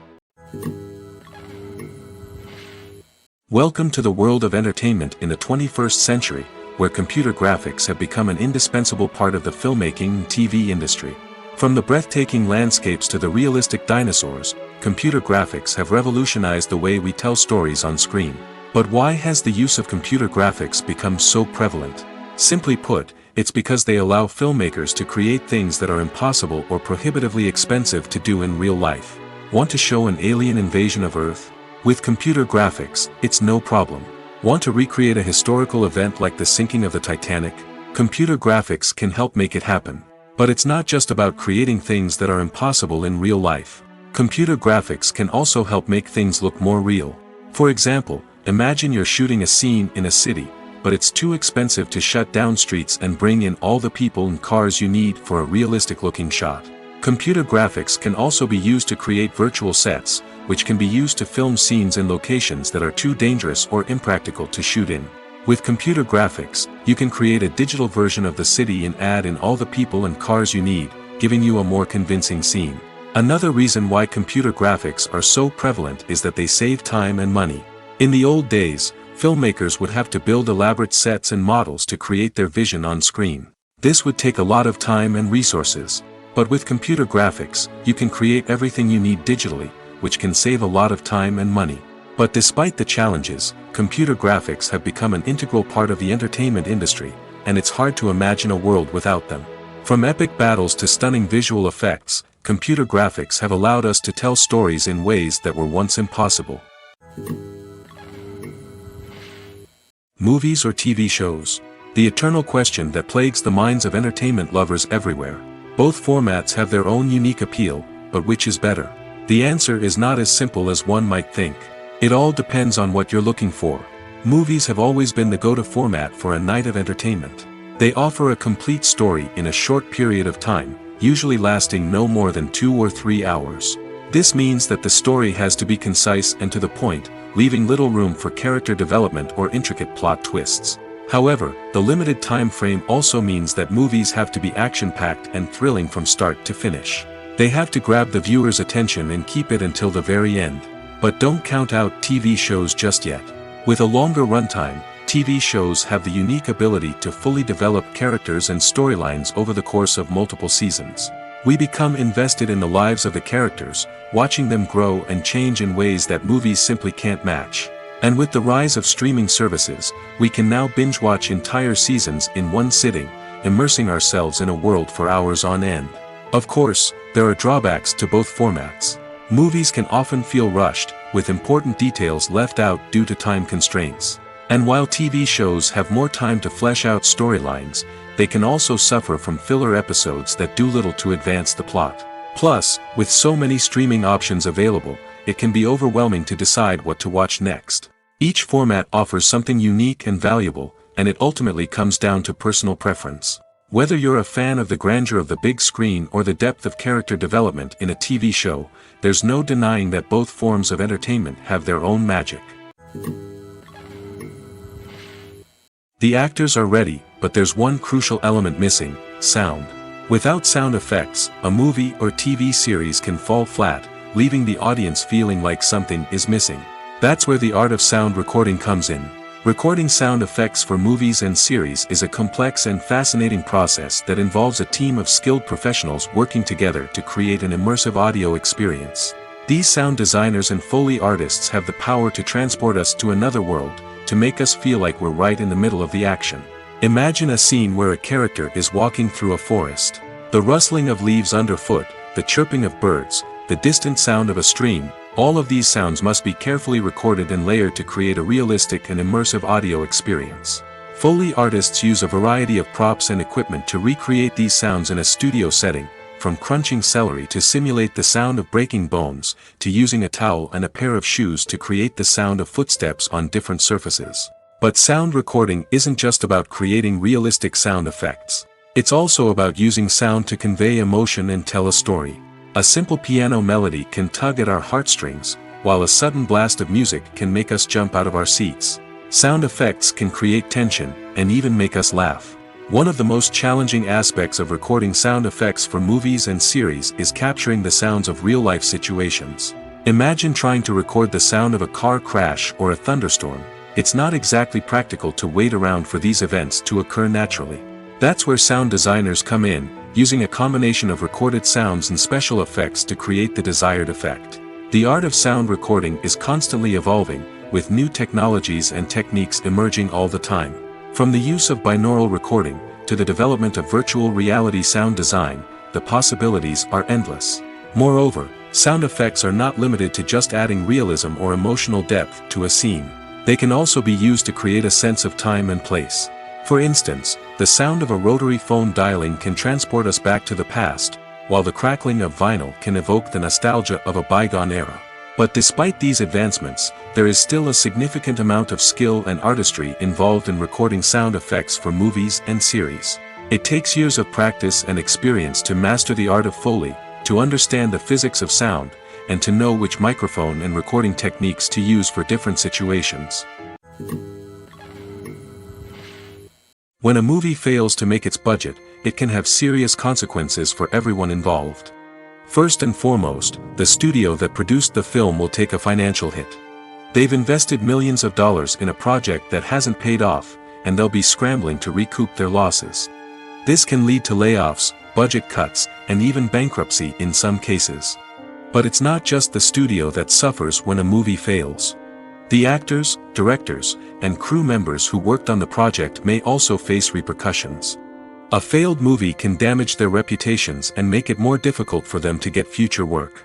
Welcome to the world of entertainment in the 21st century, where computer graphics have become an indispensable part of the filmmaking and TV industry. From the breathtaking landscapes to the realistic dinosaurs, computer graphics have revolutionized the way we tell stories on screen. But why has the use of computer graphics become so prevalent? Simply put, it's because they allow filmmakers to create things that are impossible or prohibitively expensive to do in real life. Want to show an alien invasion of Earth? With computer graphics, it's no problem. Want to recreate a historical event like the sinking of the Titanic? Computer graphics can help make it happen. But it's not just about creating things that are impossible in real life. Computer graphics can also help make things look more real. For example, imagine you're shooting a scene in a city, but it's too expensive to shut down streets and bring in all the people and cars you need for a realistic-looking shot. Computer graphics can also be used to create virtual sets, which can be used to film scenes in locations that are too dangerous or impractical to shoot in. With computer graphics, you can create a digital version of the city and add in all the people and cars you need, giving you a more convincing scene. Another reason why computer graphics are so prevalent is that they save time and money. In the old days, filmmakers would have to build elaborate sets and models to create their vision on screen. This would take a lot of time and resources. But with computer graphics, you can create everything you need digitally, which can save a lot of time and money. But despite the challenges, computer graphics have become an integral part of the entertainment industry, and it's hard to imagine a world without them. From epic battles to stunning visual effects, computer graphics have allowed us to tell stories in ways that were once impossible. Movies or TV shows? The eternal question that plagues the minds of entertainment lovers everywhere. Both formats have their own unique appeal, but which is better? The answer is not as simple as one might think. It all depends on what you're looking for. Movies have always been the go-to format for a night of entertainment. They offer a complete story in a short period of time, usually lasting no more than 2 or 3 hours. This means that the story has to be concise and to the point, leaving little room for character development or intricate plot twists. However, the limited time frame also means that movies have to be action-packed and thrilling from start to finish. They have to grab the viewer's attention and keep it until the very end. But don't count out TV shows just yet. With a longer runtime, TV shows have the unique ability to fully develop characters and storylines over the course of multiple seasons. We become invested in the lives of the characters, watching them grow and change in ways that movies simply can't match. And with the rise of streaming services, we can now binge-watch entire seasons in one sitting, immersing ourselves in a world for hours on end. Of course, there are drawbacks to both formats. Movies can often feel rushed, with important details left out due to time constraints. And while TV shows have more time to flesh out storylines, they can also suffer from filler episodes that do little to advance the plot. Plus, with so many streaming options available, it can be overwhelming to decide what to watch next. Each format offers something unique and valuable, and it ultimately comes down to personal preference. Whether you're a fan of the grandeur of the big screen or the depth of character development in a TV show, there's no denying that both forms of entertainment have their own magic. The actors are ready, but there's one crucial element missing: sound. Without sound effects, a movie or TV series can fall flat, leaving the audience feeling like something is missing. That's where the art of sound recording comes in. Recording sound effects for movies and series is a complex and fascinating process that involves a team of skilled professionals working together to create an immersive audio experience. These sound designers and Foley artists have the power to transport us to another world, to make us feel like we're right in the middle of the action. Imagine a scene where a character is walking through a forest. The rustling of leaves underfoot, the chirping of birds, the distant sound of a stream, all of these sounds must be carefully recorded and layered to create a realistic and immersive audio experience. Foley artists use a variety of props and equipment to recreate these sounds in a studio setting, from crunching celery to simulate the sound of breaking bones, to using a towel and a pair of shoes to create the sound of footsteps on different surfaces. But sound recording isn't just about creating realistic sound effects. It's also about using sound to convey emotion and tell a story. A simple piano melody can tug at our heartstrings, while a sudden blast of music can make us jump out of our seats. Sound effects can create tension, and even make us laugh. One of the most challenging aspects of recording sound effects for movies and series is capturing the sounds of real-life situations. Imagine trying to record the sound of a car crash or a thunderstorm. It's not exactly practical to wait around for these events to occur naturally. That's where sound designers come in, using a combination of recorded sounds and special effects to create the desired effect. The art of sound recording is constantly evolving, with new technologies and techniques emerging all the time. From the use of binaural recording, to the development of virtual reality sound design, the possibilities are endless. Moreover, sound effects are not limited to just adding realism or emotional depth to a scene. They can also be used to create a sense of time and place. For instance, the sound of a rotary phone dialing can transport us back to the past, while the crackling of vinyl can evoke the nostalgia of a bygone era. But despite these advancements, there is still a significant amount of skill and artistry involved in recording sound effects for movies and series. It takes years of practice and experience to master the art of Foley, to understand the physics of sound, and to know which microphone and recording techniques to use for different situations. When a movie fails to make its budget, it can have serious consequences for everyone involved. First and foremost, the studio that produced the film will take a financial hit. They've invested millions of dollars in a project that hasn't paid off, and they'll be scrambling to recoup their losses. This can lead to layoffs, budget cuts, and even bankruptcy in some cases. But it's not just the studio that suffers when a movie fails. The actors, directors, and crew members who worked on the project may also face repercussions. A failed movie can damage their reputations and make it more difficult for them to get future work.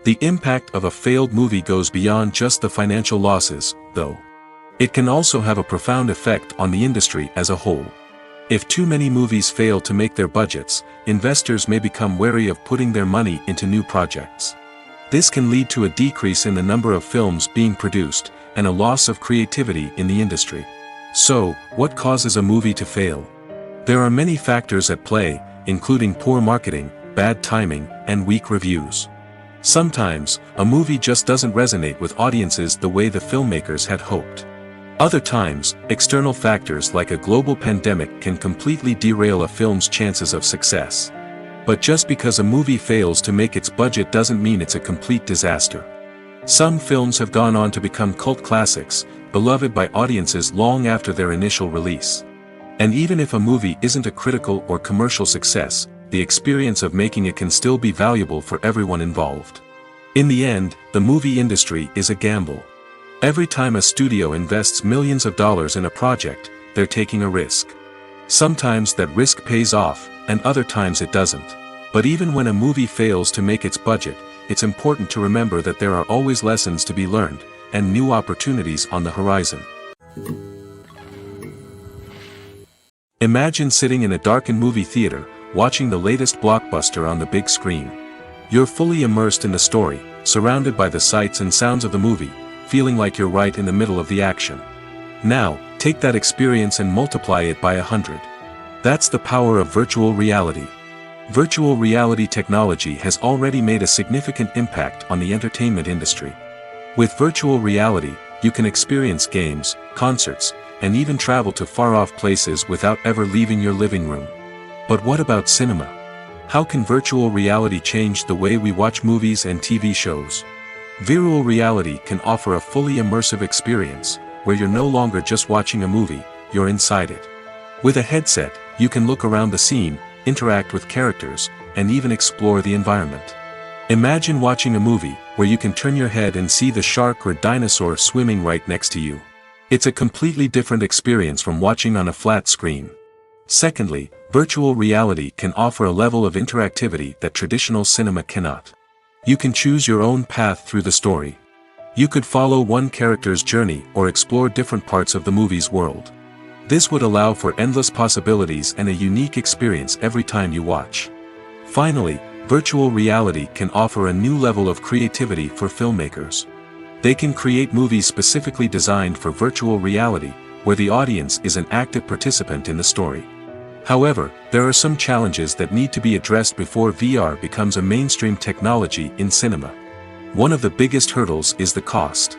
The impact of a failed movie goes beyond just the financial losses, though. It can also have a profound effect on the industry as a whole. If too many movies fail to make their budgets, investors may become wary of putting their money into new projects. This can lead to a decrease in the number of films being produced, and a loss of creativity in the industry. So, what causes a movie to fail? There are many factors at play, including poor marketing, bad timing, and weak reviews. Sometimes, a movie just doesn't resonate with audiences the way the filmmakers had hoped. Other times, external factors like a global pandemic can completely derail a film's chances of success. But just because a movie fails to make its budget doesn't mean it's a complete disaster. Some films have gone on to become cult classics, beloved by audiences long after their initial release. And even if a movie isn't a critical or commercial success, the experience of making it can still be valuable for everyone involved. In the end, the movie industry is a gamble. Every time a studio invests millions of dollars in a project, they're taking a risk. Sometimes that risk pays off, and other times it doesn't. But even when a movie fails to make its budget, it's important to remember that there are always lessons to be learned, and new opportunities on the horizon. Imagine sitting in a darkened movie theater, watching the latest blockbuster on the big screen. You're fully immersed in the story, surrounded by the sights and sounds of the movie, feeling like you're right in the middle of the action. Now, take that experience and multiply it by 100. That's the power of virtual reality. Virtual reality technology has already made a significant impact on the entertainment industry. With virtual reality, you can experience games, concerts, and even travel to far-off places without ever leaving your living room. But what about cinema? How can virtual reality change the way we watch movies and TV shows? Virtual reality can offer a fully immersive experience, where you're no longer just watching a movie, you're inside it. With a headset, you can look around the scene, interact with characters, and even explore the environment. Imagine watching a movie, where you can turn your head and see the shark or dinosaur swimming right next to you. It's a completely different experience from watching on a flat screen. Secondly, virtual reality can offer a level of interactivity that traditional cinema cannot. You can choose your own path through the story. You could follow one character's journey or explore different parts of the movie's world. This would allow for endless possibilities and a unique experience every time you watch. Finally, virtual reality can offer a new level of creativity for filmmakers. They can create movies specifically designed for virtual reality, where the audience is an active participant in the story. However, there are some challenges that need to be addressed before VR becomes a mainstream technology in cinema. One of the biggest hurdles is the cost.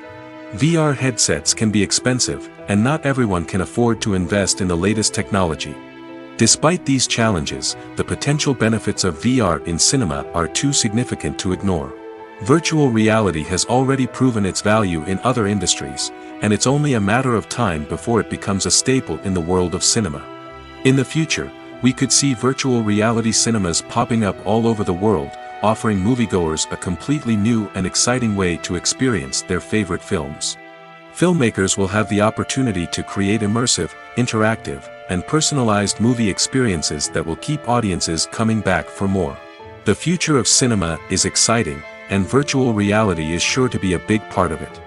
VR headsets can be expensive, and not everyone can afford to invest in the latest technology. Despite these challenges, the potential benefits of VR in cinema are too significant to ignore. Virtual reality has already proven its value in other industries, and it's only a matter of time before it becomes a staple in the world of cinema. In the future, we could see virtual reality cinemas popping up all over the world, offering moviegoers a completely new and exciting way to experience their favorite films. Filmmakers will have the opportunity to create immersive, interactive, and personalized movie experiences that will keep audiences coming back for more. The future of cinema is exciting, and virtual reality is sure to be a big part of it.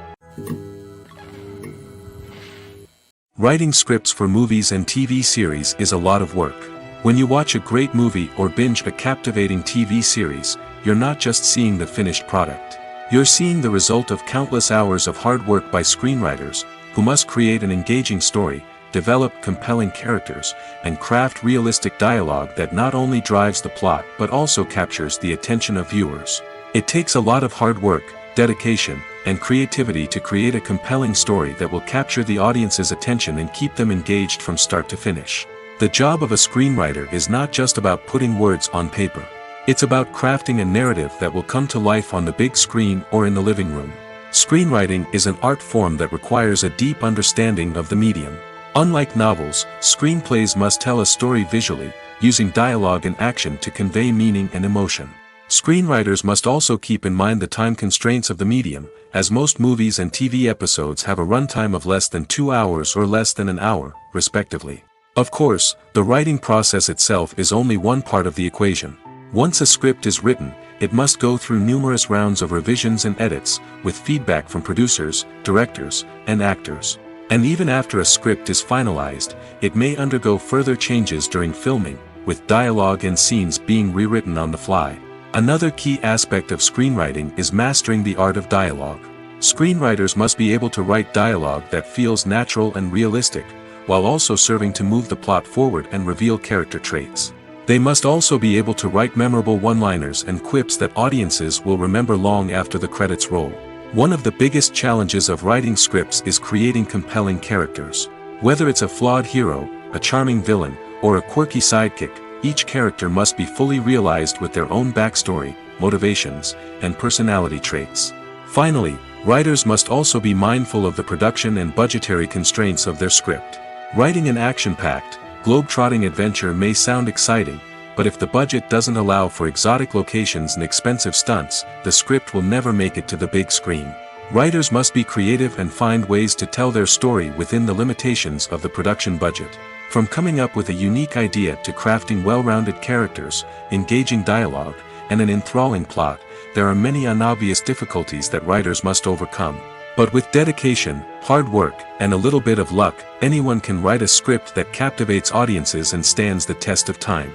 Writing scripts for movies and TV series is a lot of work. When you watch a great movie or binge a captivating TV series, you're not just seeing the finished product. You're seeing the result of countless hours of hard work by screenwriters, who must create an engaging story, develop compelling characters, and craft realistic dialogue that not only drives the plot but also captures the attention of viewers. It takes a lot of hard work, dedication, and creativity to create a compelling story that will capture the audience's attention and keep them engaged from start to finish. The job of a screenwriter is not just about putting words on paper. It's about crafting a narrative that will come to life on the big screen or in the living room. Screenwriting is an art form that requires a deep understanding of the medium. Unlike novels, screenplays must tell a story visually, using dialogue and action to convey meaning and emotion. Screenwriters must also keep in mind the time constraints of the medium, as most movies and TV episodes have a runtime of less than 2 hours or less than an hour, respectively. Of course, the writing process itself is only one part of the equation. Once a script is written, it must go through numerous rounds of revisions and edits, with feedback from producers, directors, and actors. And even after a script is finalized, it may undergo further changes during filming, with dialogue and scenes being rewritten on the fly. Another key aspect of screenwriting is mastering the art of dialogue. Screenwriters must be able to write dialogue that feels natural and realistic, while also serving to move the plot forward and reveal character traits. They must also be able to write memorable one-liners and quips that audiences will remember long after the credits roll. One of the biggest challenges of writing scripts is creating compelling characters. Whether it's a flawed hero, a charming villain, or a quirky sidekick, each character must be fully realized with their own backstory, motivations, and personality traits. Finally, writers must also be mindful of the production and budgetary constraints of their script. Writing an action-packed, globe-trotting adventure may sound exciting, but if the budget doesn't allow for exotic locations and expensive stunts, the script will never make it to the big screen. Writers must be creative and find ways to tell their story within the limitations of the production budget. From coming up with a unique idea to crafting well-rounded characters, engaging dialogue, and an enthralling plot, there are many unobvious difficulties that writers must overcome. But with dedication, hard work, and a little bit of luck, anyone can write a script that captivates audiences and stands the test of time.